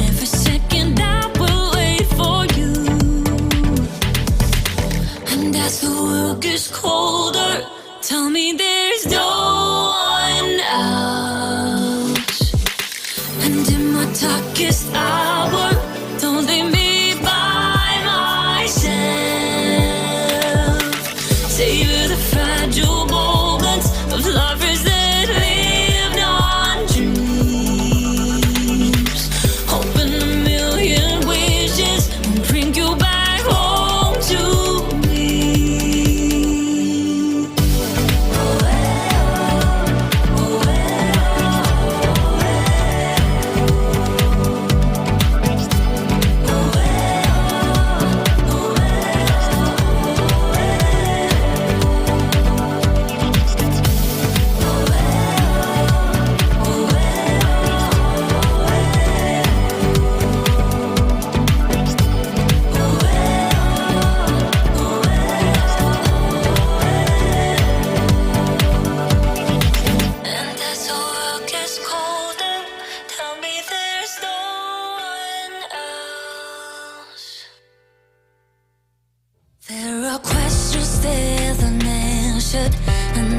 Every second I will wait for you. And as the world gets colder, tell me there's no one else. And in my darkest hour, don't leave me by myself. Savor the fragile moments of lovers that lived on dreams. Hoping a million wishes will bring you back home to me. Oh,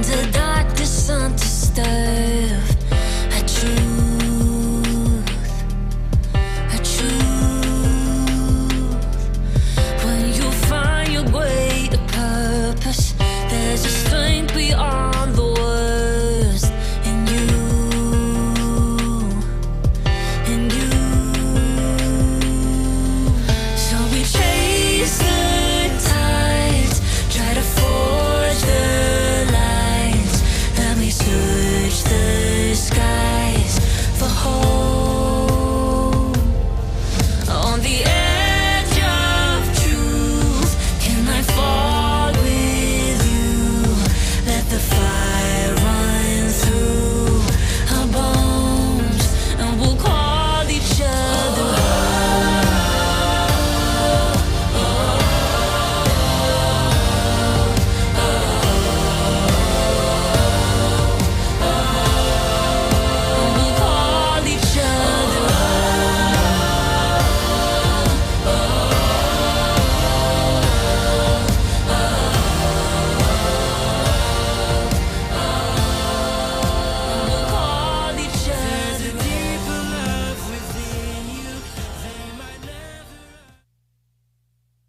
the darkness undisturbed. A truth. When you find your greater purpose, there's a strength we all